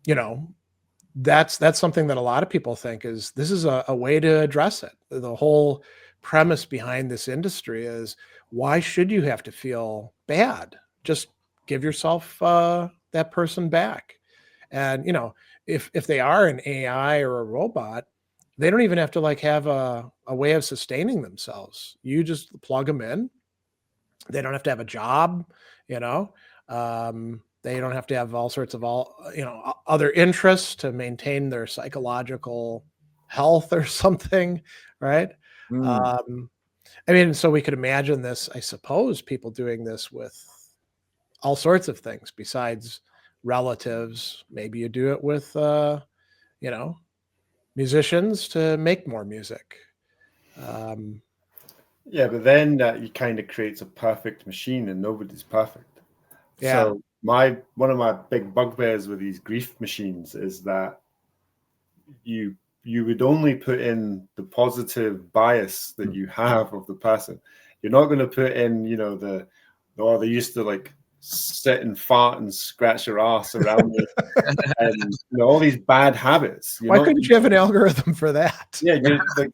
[SPEAKER 1] you know that's something that a lot of people think is this is a way to address it. The whole premise behind this industry is, why should you have to feel bad? Just give yourself that person back. And if they are an AI or a robot, they don't even have to like have a way of sustaining themselves. You just plug them in. They don't have to have a job, you know. They don't have to have all sorts of other interests to maintain their psychological health or something, right?
[SPEAKER 3] Mm.
[SPEAKER 1] Um, I mean, so we could imagine this, I suppose, people doing this with all sorts of things besides relatives. Maybe you do it with, you know, musicians to make more music. Um,
[SPEAKER 2] Yeah, but then that you kind of creates a perfect machine, and nobody's perfect.
[SPEAKER 1] yeah.
[SPEAKER 2] So one of my big bugbears with these grief machines is that you you would only put in the positive bias that you have of the person. You're not going to put in, they used to like sit and fart and scratch your ass around me, and all these bad habits. You're
[SPEAKER 1] Why
[SPEAKER 2] not,
[SPEAKER 1] couldn't you have an algorithm for that?
[SPEAKER 2] yeah, you're like,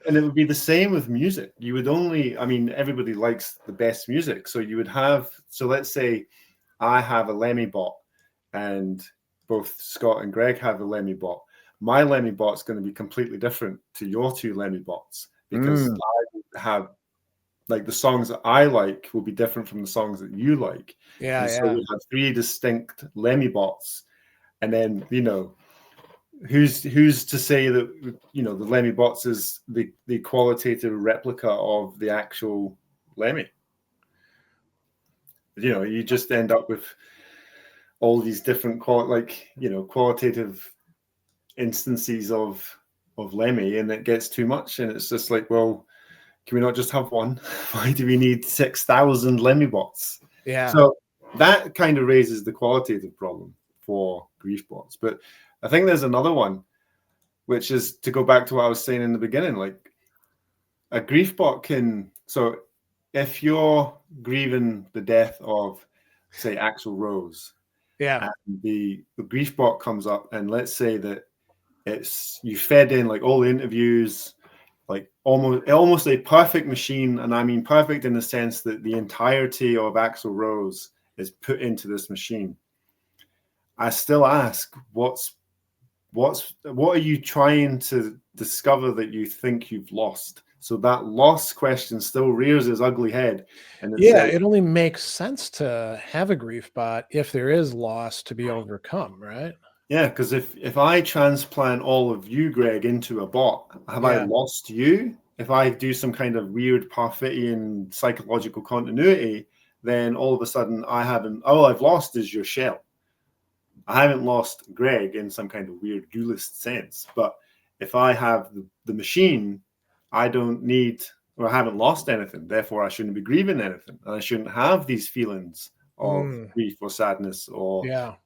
[SPEAKER 2] and it would be the same with music. You would only, I mean, everybody likes the best music, so you would have. So let's say I have a Lemmy bot, and both Scott and Greg have a Lemmy bot. My Lemmy bot's going to be completely different to your two Lemmy bots, because I have like the songs that I like will be different from the songs that you like.
[SPEAKER 1] Yeah,
[SPEAKER 2] And so
[SPEAKER 1] yeah.
[SPEAKER 2] we have three distinct Lemmy bots. And then, who's to say that, the Lemmy bots is the qualitative replica of the actual Lemmy? You just end up with all these different qualitative instances of Lemmy, and it gets too much, and it's just like, well, can we not just have one? Why do we need 6,000 Lemmy bots?
[SPEAKER 1] Yeah.
[SPEAKER 2] So that kind of raises the qualitative problem for grief bots. But I think there's another one, which is to go back to what I was saying in the beginning. Like a grief bot can, so if you're grieving the death of, say, Axl Rose,
[SPEAKER 1] Yeah.
[SPEAKER 2] and the grief bot comes up, and let's say that you fed in like all the interviews, like almost a perfect machine, and I mean perfect in the sense that the entirety of Axl Rose is put into this machine. I still ask, what are you trying to discover that you think you've lost? So that loss question still rears its ugly head, and it's
[SPEAKER 1] Yeah,
[SPEAKER 2] like,
[SPEAKER 1] it only makes sense to have a grief bot if there is loss to be overcome, right?
[SPEAKER 2] yeah, because if I transplant all of you, Greg, into a bot, have I
[SPEAKER 1] Yeah.
[SPEAKER 2] lost you? If I do some kind of weird Parfitian psychological continuity, then all of a sudden all I've lost is your shell. I haven't lost Greg in some kind of weird dualist sense. But if I have the machine, I don't need, or I haven't lost anything. Therefore, I shouldn't be grieving anything. And I shouldn't have these feelings of
[SPEAKER 1] Mm,
[SPEAKER 2] grief or sadness or
[SPEAKER 1] yeah.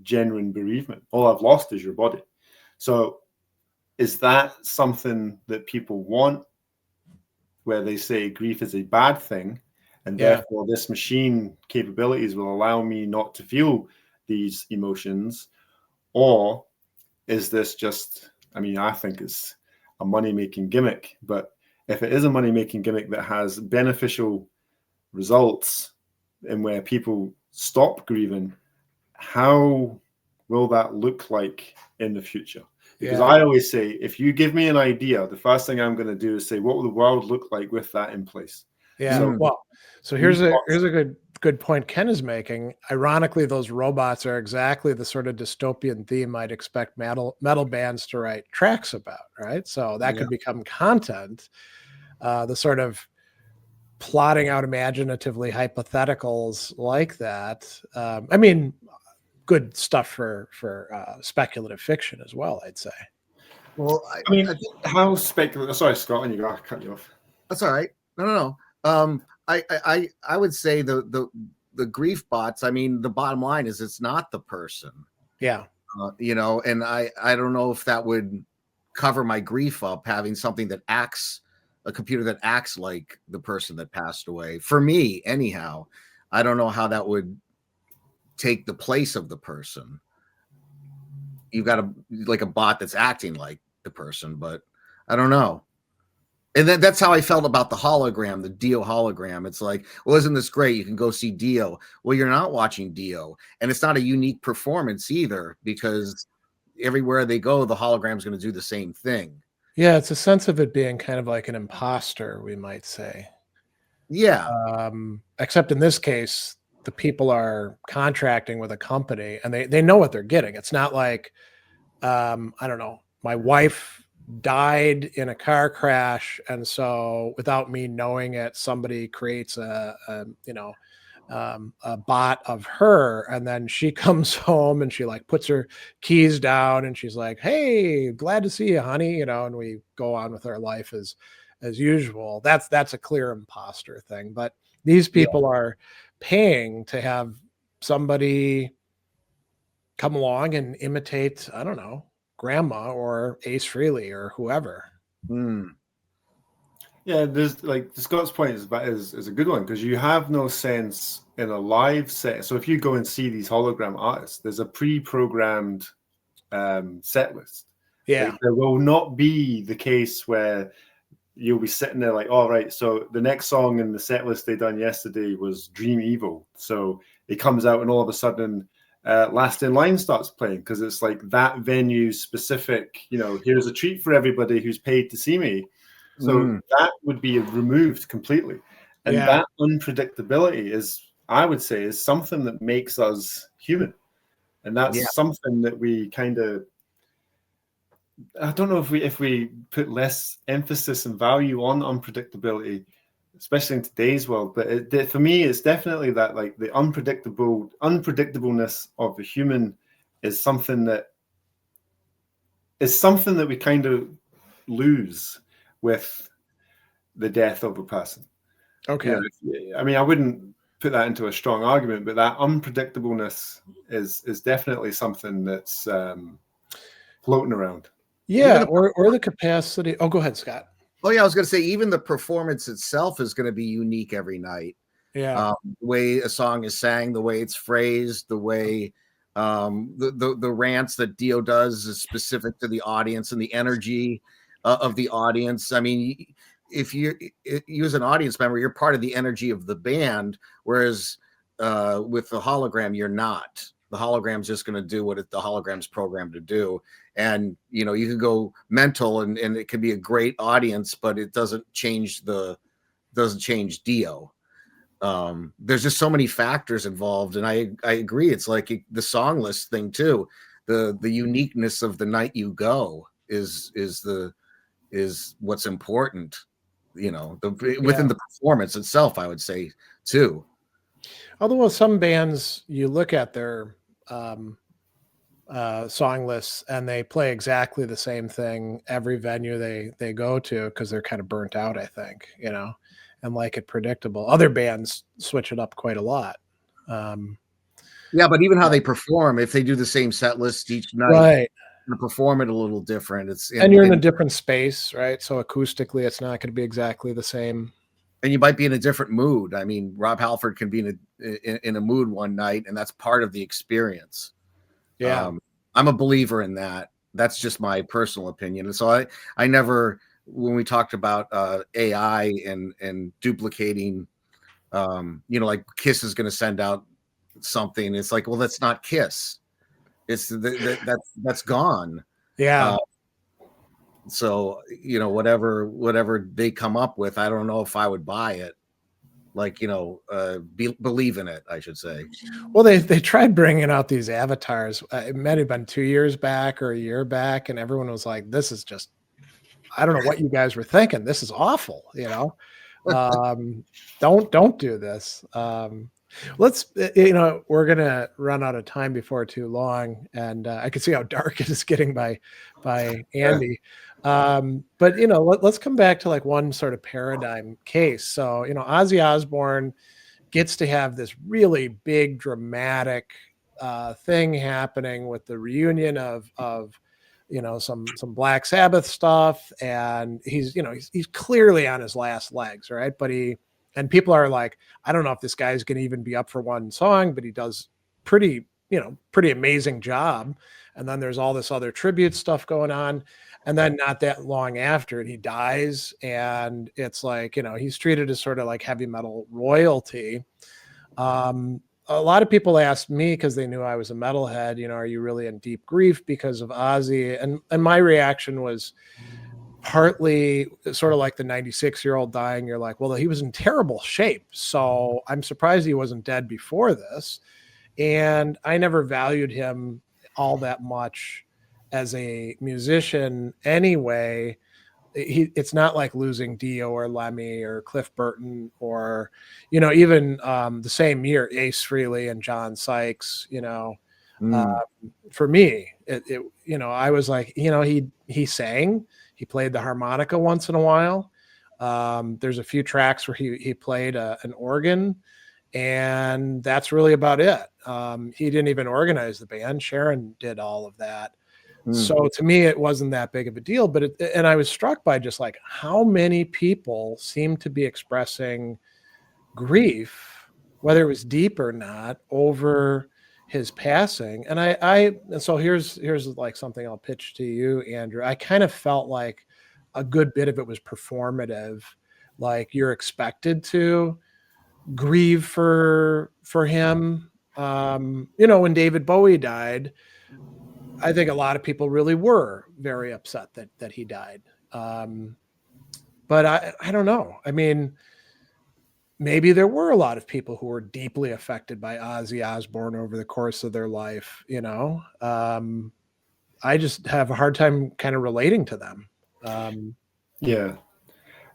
[SPEAKER 2] genuine bereavement. All I've lost is your body. So is that something that people want, where they say grief is a bad thing, and
[SPEAKER 1] Yeah.
[SPEAKER 2] therefore this machine capabilities will allow me not to feel these emotions? Or is this just, I mean, a money-making gimmick. But if it is a money-making gimmick that has beneficial results and where people stop grieving, how will that look like in the future? Because I always say, if you give me an idea, the first thing I'm going to do is say, what will the world look like with that in place?
[SPEAKER 1] Yeah. So here's a good point Ken is making. Ironically, those robots are exactly the sort of dystopian theme I'd expect metal bands to write tracks about, right? So that could become content, the sort of plotting out imaginatively hypotheticals like that. I mean, good stuff for speculative fiction as well, I'd say.
[SPEAKER 3] Well,
[SPEAKER 2] I mean, how speculative? Sorry, Scott, and you got to cut you off.
[SPEAKER 3] That's all right. No. I would say the grief bots. I mean, the bottom line is it's not the person.
[SPEAKER 1] Yeah.
[SPEAKER 3] And I don't know if that would cover my grief up, having something that acts, a computer that acts like the person that passed away. For me, anyhow, I don't know how that would take the place of the person. You've got a bot that's acting like the person, but I don't know. And that's how I felt about the hologram, the Dio hologram. It's like, well, isn't this great? You can go see Dio. Well, you're not watching Dio. And it's not a unique performance either, because everywhere they go, the hologram's going to do the same thing.
[SPEAKER 1] Yeah, it's a sense of it being kind of like an imposter, we might say.
[SPEAKER 3] Yeah.
[SPEAKER 1] Except in this case, the people are contracting with a company and they know what they're getting. It's not like, I don't know, my wife died in a car crash, and so without me knowing it, somebody creates a bot of her, and then she comes home and she like puts her keys down and she's like, "Hey, glad to see you, honey," and we go on with our life as usual. That's a clear imposter thing. But these people are paying to have somebody come along and imitate, I don't know, grandma or Ace Frehley or whoever.
[SPEAKER 2] Yeah, there's like Scott's point is a good one, because you have no sense in a live set. So if you go and see these hologram artists, there's a pre-programmed set list.
[SPEAKER 1] Yeah,
[SPEAKER 2] like, there will not be the case where you'll be sitting there like, all right, so the next song in the set list they done yesterday was Dream Evil. So it comes out and all of a sudden Last in Line starts playing, because it's like that venue specific, here's a treat for everybody who's paid to see me. So that would be removed completely. And that unpredictability I would say, is something that makes us human. And that's something that we kind of, I don't know if we put less emphasis and value on unpredictability, especially in today's world. But for me, it's definitely that, like, the unpredictableness of the human is something that we kind of lose with the death of a person.
[SPEAKER 1] Okay.
[SPEAKER 2] I mean, I wouldn't put that into a strong argument, but that unpredictableness is definitely something that's floating around.
[SPEAKER 1] Yeah, or the capacity. Oh, go ahead, Scott.
[SPEAKER 3] Oh, yeah, I was going to say, even the performance itself is going to be unique every night.
[SPEAKER 1] Yeah.
[SPEAKER 3] The way a song is sang, the way it's phrased, the way the rants that Dio does is specific to the audience and the energy of the audience. I mean, if you as an audience member, you're part of the energy of the band, whereas with the hologram, you're not. The hologram's just going to do what the hologram's programmed to do. And, you can go mental and it can be a great audience, but it doesn't change Dio. There's just so many factors involved. And I agree. It's like the song list thing too. The uniqueness of the night you go is what's important, within the performance itself, I would say too.
[SPEAKER 1] Although some bands, you look at their song lists and they play exactly the same thing every venue they go to, because they're kind of burnt out, I think, and like it predictable. Other bands switch it up quite a lot.
[SPEAKER 3] Yeah, but even how they perform, if they do the same set list each night,
[SPEAKER 1] right,
[SPEAKER 3] and perform it a little different.
[SPEAKER 1] And you're in a different space, right? So acoustically, it's not going to be exactly the same.
[SPEAKER 3] And you might be in a different mood. I mean, Rob Halford can be in a mood one night, and that's part of the experience.
[SPEAKER 1] Yeah.
[SPEAKER 3] I'm a believer in that. That's just my personal opinion. And so I never, when we talked about AI and duplicating, like Kiss is going to send out something. It's like, well, that's not Kiss. It's that's gone.
[SPEAKER 1] Yeah.
[SPEAKER 3] So, whatever they come up with, I don't know if I would buy it. Like, believe in it, I should say.
[SPEAKER 1] Well, they tried bringing out these avatars. It might have been 2 years back or a year back, and everyone was like, "This is just, I don't know what you guys were thinking. This is awful." Don't do this. Let's, we're gonna run out of time before too long, and I can see how dark it is getting by Andy. But let's come back to like one sort of paradigm case. So Ozzy Osbourne gets to have this really big dramatic thing happening with the reunion of some Black Sabbath stuff, and he's clearly on his last legs, right? But people are like, I don't know if this guy's going to even be up for one song, but he does pretty amazing job. And then there's all this other tribute stuff going on. And then not that long after it, he dies. And it's like, he's treated as sort of like heavy metal royalty. A lot of people asked me, because they knew I was a metalhead, are you really in deep grief because of Ozzy? And my reaction was partly sort of like the 96-year-old dying. You're like, well, he was in terrible shape, so I'm surprised he wasn't dead before this. And I never valued him all that much as a musician anyway. It's not like losing Dio or Lemmy or Cliff Burton or, even the same year, Ace Frehley and John Sykes, for me, I was like, he sang, he played the harmonica once in a while. There's a few tracks where he played an organ, and that's really about it. He didn't even organize the band. Sharon did all of that. So to me, it wasn't that big of a deal, and I was struck by just like how many people seem to be expressing grief, whether it was deep or not, over his passing. And so here's like something I'll pitch to you, Andrew. I kind of felt like a good bit of it was performative. Like you're expected to grieve for him. When David Bowie died, I think a lot of people really were very upset that he died. But I don't know. I mean, maybe there were a lot of people who were deeply affected by Ozzy Osbourne over the course of their life. I just have a hard time kind of relating to them.
[SPEAKER 2] Yeah.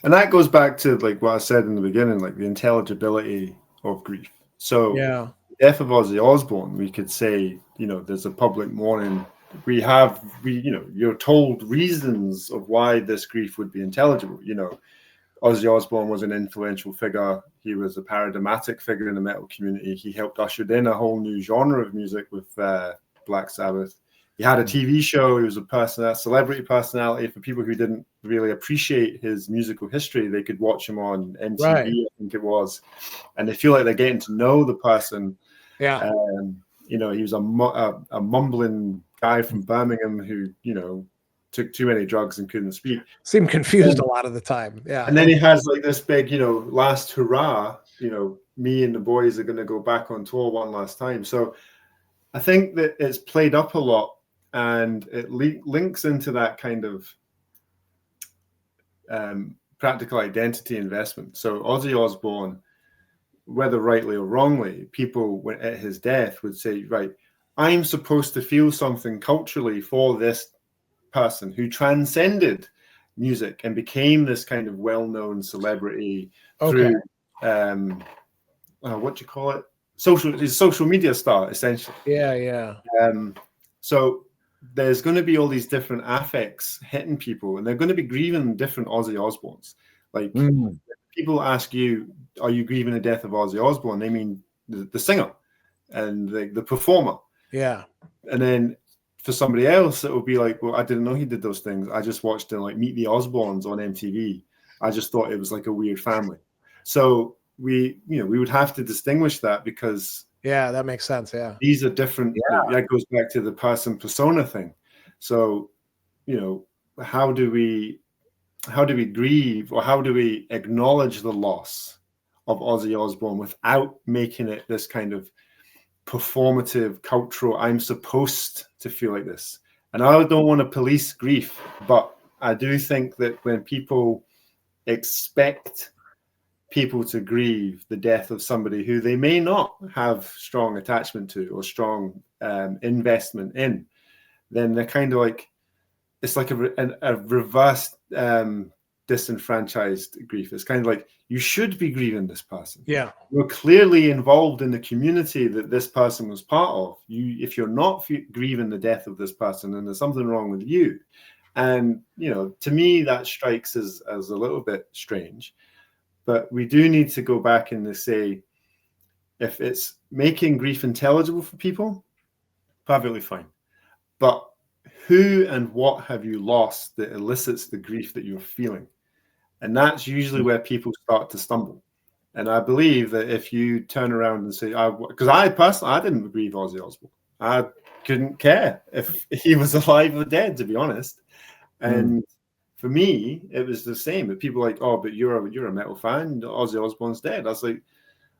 [SPEAKER 2] And that goes back to like what I said in the beginning, like the intelligibility of grief. So
[SPEAKER 1] yeah,
[SPEAKER 2] the death of Ozzy Osbourne, we could say, there's a public mourning. You're told reasons of why this grief would be intelligible. Ozzy Osbourne was an influential figure. He was a paradigmatic figure in the metal community. He helped usher in a whole new genre of music with Black Sabbath. He had a TV show. He was a celebrity personality. For people who didn't really appreciate his musical history, they could watch him on MTV, right. I think it was. And they feel like they're getting to know the person.
[SPEAKER 1] Yeah.
[SPEAKER 2] He was a mumbling guy from Birmingham who, took too many drugs and couldn't speak.
[SPEAKER 1] Seemed confused a lot of the time. Yeah.
[SPEAKER 2] And then he has like this big, last hurrah, me and the boys are going to go back on tour one last time. So I think that it's played up a lot, and it links into that kind of practical identity investment. So Ozzy Osbourne, whether rightly or wrongly, people at his death would say, right, I'm supposed to feel something culturally for this person who transcended music and became this kind of well-known celebrity through what do you call it? Social media star, essentially.
[SPEAKER 1] Yeah.
[SPEAKER 2] So there's going to be all these different affects hitting people, and they're going to be grieving different Ozzy Osbournes. Like people ask you, are you grieving the death of Ozzy Osbourne? They mean the singer and the performer.
[SPEAKER 1] Yeah.
[SPEAKER 2] And then for somebody else, it will be like, well, I didn't know he did those things. I just watched him like Meet the Osbournes on MTV. I just thought it was like a weird family. So we would have to distinguish that, because
[SPEAKER 1] that makes sense. Yeah.
[SPEAKER 2] These are different. That goes back to the person persona thing. So, how do we grieve, or how do we acknowledge the loss of Ozzy Osbourne without making it this kind of performative, cultural, I'm supposed to feel like this? And I don't want to police grief, but I do think that when people expect people to grieve the death of somebody who they may not have strong attachment to or strong investment in, then they're kind of like, it's like a reverse disenfranchised grief. It's kind of like, you should be grieving this person.
[SPEAKER 1] Yeah.
[SPEAKER 2] You're clearly involved in the community that this person was part of. If you're not grieving the death of this person, then there's something wrong with you. And, to me, that strikes as a little bit strange. But we do need to go back and say, if it's making grief intelligible for people, perfectly fine. But who and what have you lost that elicits the grief that you're feeling? And that's usually where people start to stumble. And I believe that if you turn around and say, because I personally, I didn't grieve Ozzy Osbourne. I couldn't care if he was alive or dead, to be honest. And for me, it was the same. But people were like, oh, but you're a metal fan. Ozzy Osbourne's dead. I was like,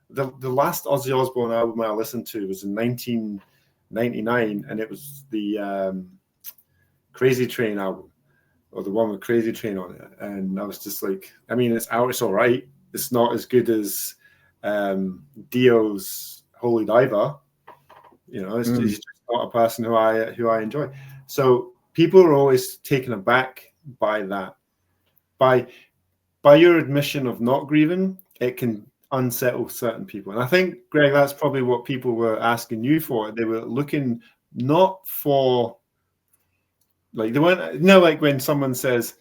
[SPEAKER 2] the last Ozzy Osbourne album I listened to was in 1999, and it was the Crazy Train album, or the one with Crazy Train on it. And I was just like, I mean, it's all right. It's not as good as Dio's Holy Diver. He's just not a person who I enjoy. So people are always taken aback by that. By your admission of not grieving, it can unsettle certain people. And I think, Greg, that's probably what people were asking you for. They were looking not for, like, they weren't, like when someone says,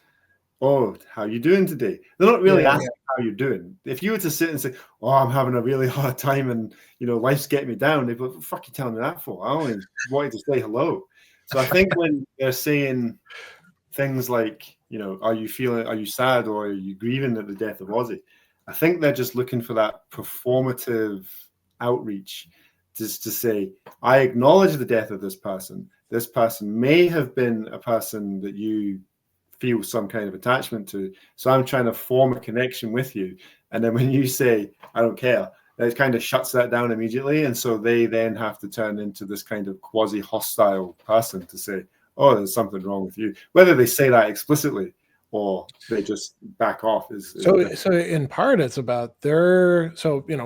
[SPEAKER 2] oh, how you doing today? They're not really asking how you're doing. If you were to sit and say, oh, I'm having a really hard time and, life's getting me down, they'd be like, what the fuck are you telling me that for? I only wanted to say hello. So I think when they're saying things like, are you sad, or are you grieving at the death of Ozzy? I think they're just looking for that performative outreach, just to say, I acknowledge the death of this person. This person may have been a person that you feel some kind of attachment to. So I'm trying to form a connection with you. And then when you say, I don't care, it kind of shuts that down immediately. And so they then have to turn into this kind of quasi-hostile person to say, oh, there's something wrong with you. Whether they say that explicitly or they just back off is
[SPEAKER 1] so in part it's about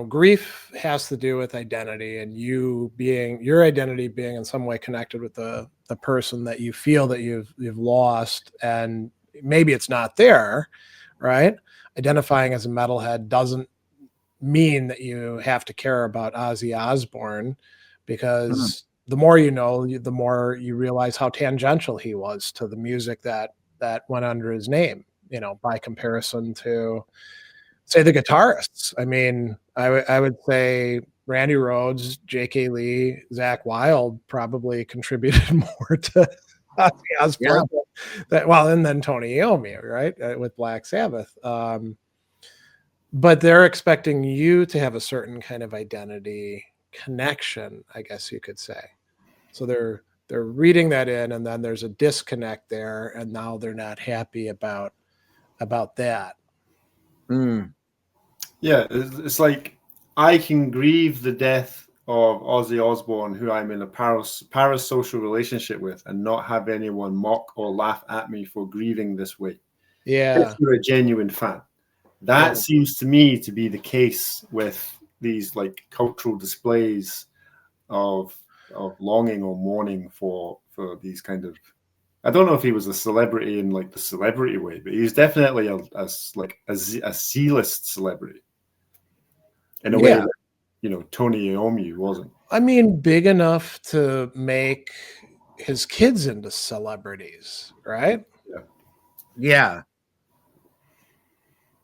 [SPEAKER 1] grief has to do with identity, and your identity being in some way connected with the person that you feel that you've lost, and maybe it's not there, right? Identifying as a metalhead doesn't mean that you have to care about Ozzy Osbourne, because the more you know, the more you realize how tangential he was to the music that went under his name, by comparison to, say, the guitarists. I mean, I would say Randy Rhoads, J.K. Lee, Zakk Wylde probably contributed more to Ozzy Osbourne and then Tony Iommi, right, with Black Sabbath. But they're expecting you to have a certain kind of identity connection, I guess you could say. So they're reading that in, and then there's a disconnect there, and now they're not happy about that.
[SPEAKER 2] Yeah, it's like, I can grieve the death of Ozzy Osbourne, who I'm in a parasocial relationship with, and not have anyone mock or laugh at me for grieving this way.
[SPEAKER 1] Yeah.
[SPEAKER 2] If you're a genuine fan. That seems to me to be the case with these like cultural displays of longing or mourning for these kind of, I don't know if he was a celebrity in like the celebrity way, but he was definitely a C-list celebrity in a way that, Tony Iommi wasn't.
[SPEAKER 1] I mean, big enough to make his kids into celebrities, right?
[SPEAKER 3] Yeah.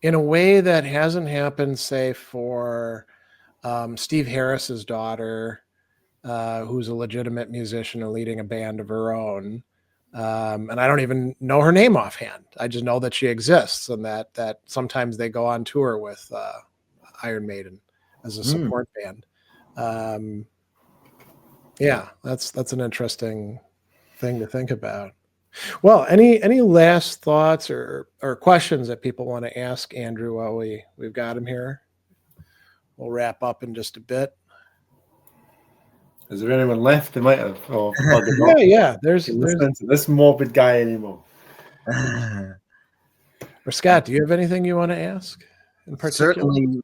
[SPEAKER 1] In a way that hasn't happened, say, for Steve Harris's daughter, who's a legitimate musician and leading a band of her own. And I don't even know her name offhand. I just know that she exists, and that sometimes they go on tour with Iron Maiden as a support band. Yeah, that's an interesting thing to think about. Well, any last thoughts or questions that people want to ask Andrew while we've got him here? We'll wrap up in just a bit.
[SPEAKER 2] Is there anyone left? They might have. Oh,
[SPEAKER 1] Yeah. There's
[SPEAKER 2] listen to this morbid guy anymore.
[SPEAKER 1] Or Scott, do you have anything you want to ask in particular?
[SPEAKER 3] Certainly,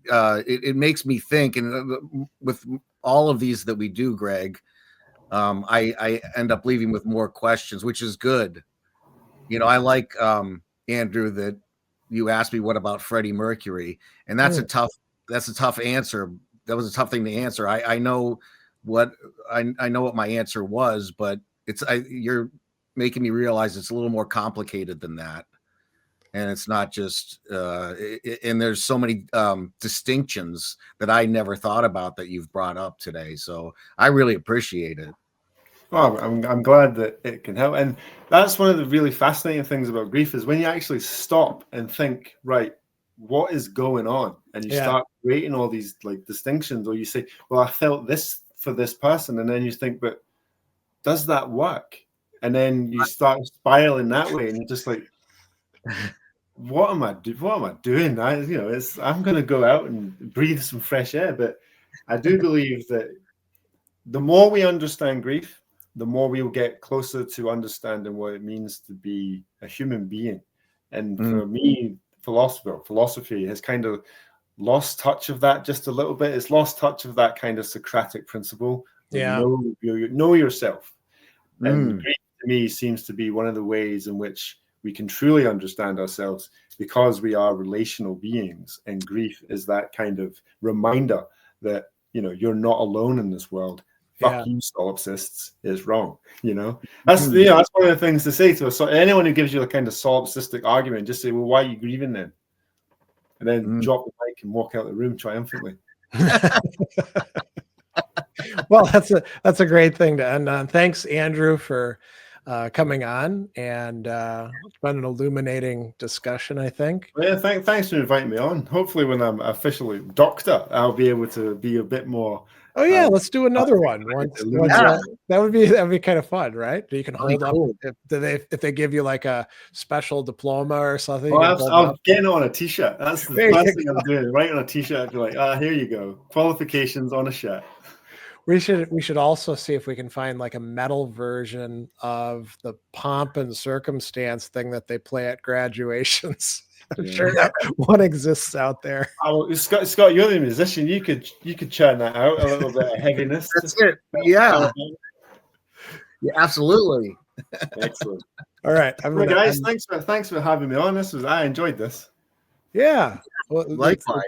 [SPEAKER 3] it makes me think, and with all of these that we do, Greg, I end up leaving with more questions, which is good. You know, I like Andrew, that you asked me what about Freddie Mercury, and that's a tough answer. That was a tough thing to answer. I know what I know what my answer was, but you're making me realize it's a little more complicated than that. And it's not just and there's so many distinctions that I never thought about that you've brought up today. So I really appreciate it.
[SPEAKER 2] Well, I'm glad that it can help. And that's one of the really fascinating things about grief, is when you actually stop and think, right, what is going on? And you start creating all these like distinctions, or you say, well, I felt this for this person. And then you think, but does that work? And then you start spiraling that way, and you're just like, what am I doing? I'm going to go out and breathe some fresh air. But I do believe that the more we understand grief, the more we will get closer to understanding what it means to be a human being. And for me, philosophy has kind of lost touch of that just a little bit. It's lost touch of that kind of Socratic principle. Know yourself. And grief to me seems to be one of the ways in which we can truly understand ourselves, because we are relational beings, and grief is that kind of reminder that, you're not alone in this world. Fuck you, solipsists, is wrong. That's that's one of the things to say to us. So anyone who gives you a kind of solipsistic argument, just say, well, why are you grieving then? And then drop the mic and walk out the room triumphantly.
[SPEAKER 1] Well, that's a great thing to end on. Thanks, Andrew, for coming on, and it's been an illuminating discussion, I think.
[SPEAKER 2] Well, yeah, thanks for inviting me on. Hopefully when I'm officially doctor, I'll be able to be a bit more.
[SPEAKER 1] Oh yeah, let's do another one. That would be kind of fun, right? You can hold up if they give you like a special diploma or something.
[SPEAKER 2] Well, I'll get it on a t-shirt. That's the first thing I'm doing. Right on a t-shirt, you're like, here you go. Qualifications on a shirt.
[SPEAKER 1] We should also see if we can find like a metal version of the pomp and circumstance thing that they play at graduations. I'm sure that one exists out there.
[SPEAKER 2] Oh, Scott, you're the musician. You could churn that out a little bit of heaviness.
[SPEAKER 3] That's it. Yeah. Yeah, absolutely.
[SPEAKER 2] Excellent.
[SPEAKER 1] All right,
[SPEAKER 2] guys. Thanks for having me on. I enjoyed this.
[SPEAKER 1] Yeah.
[SPEAKER 3] Well, likewise.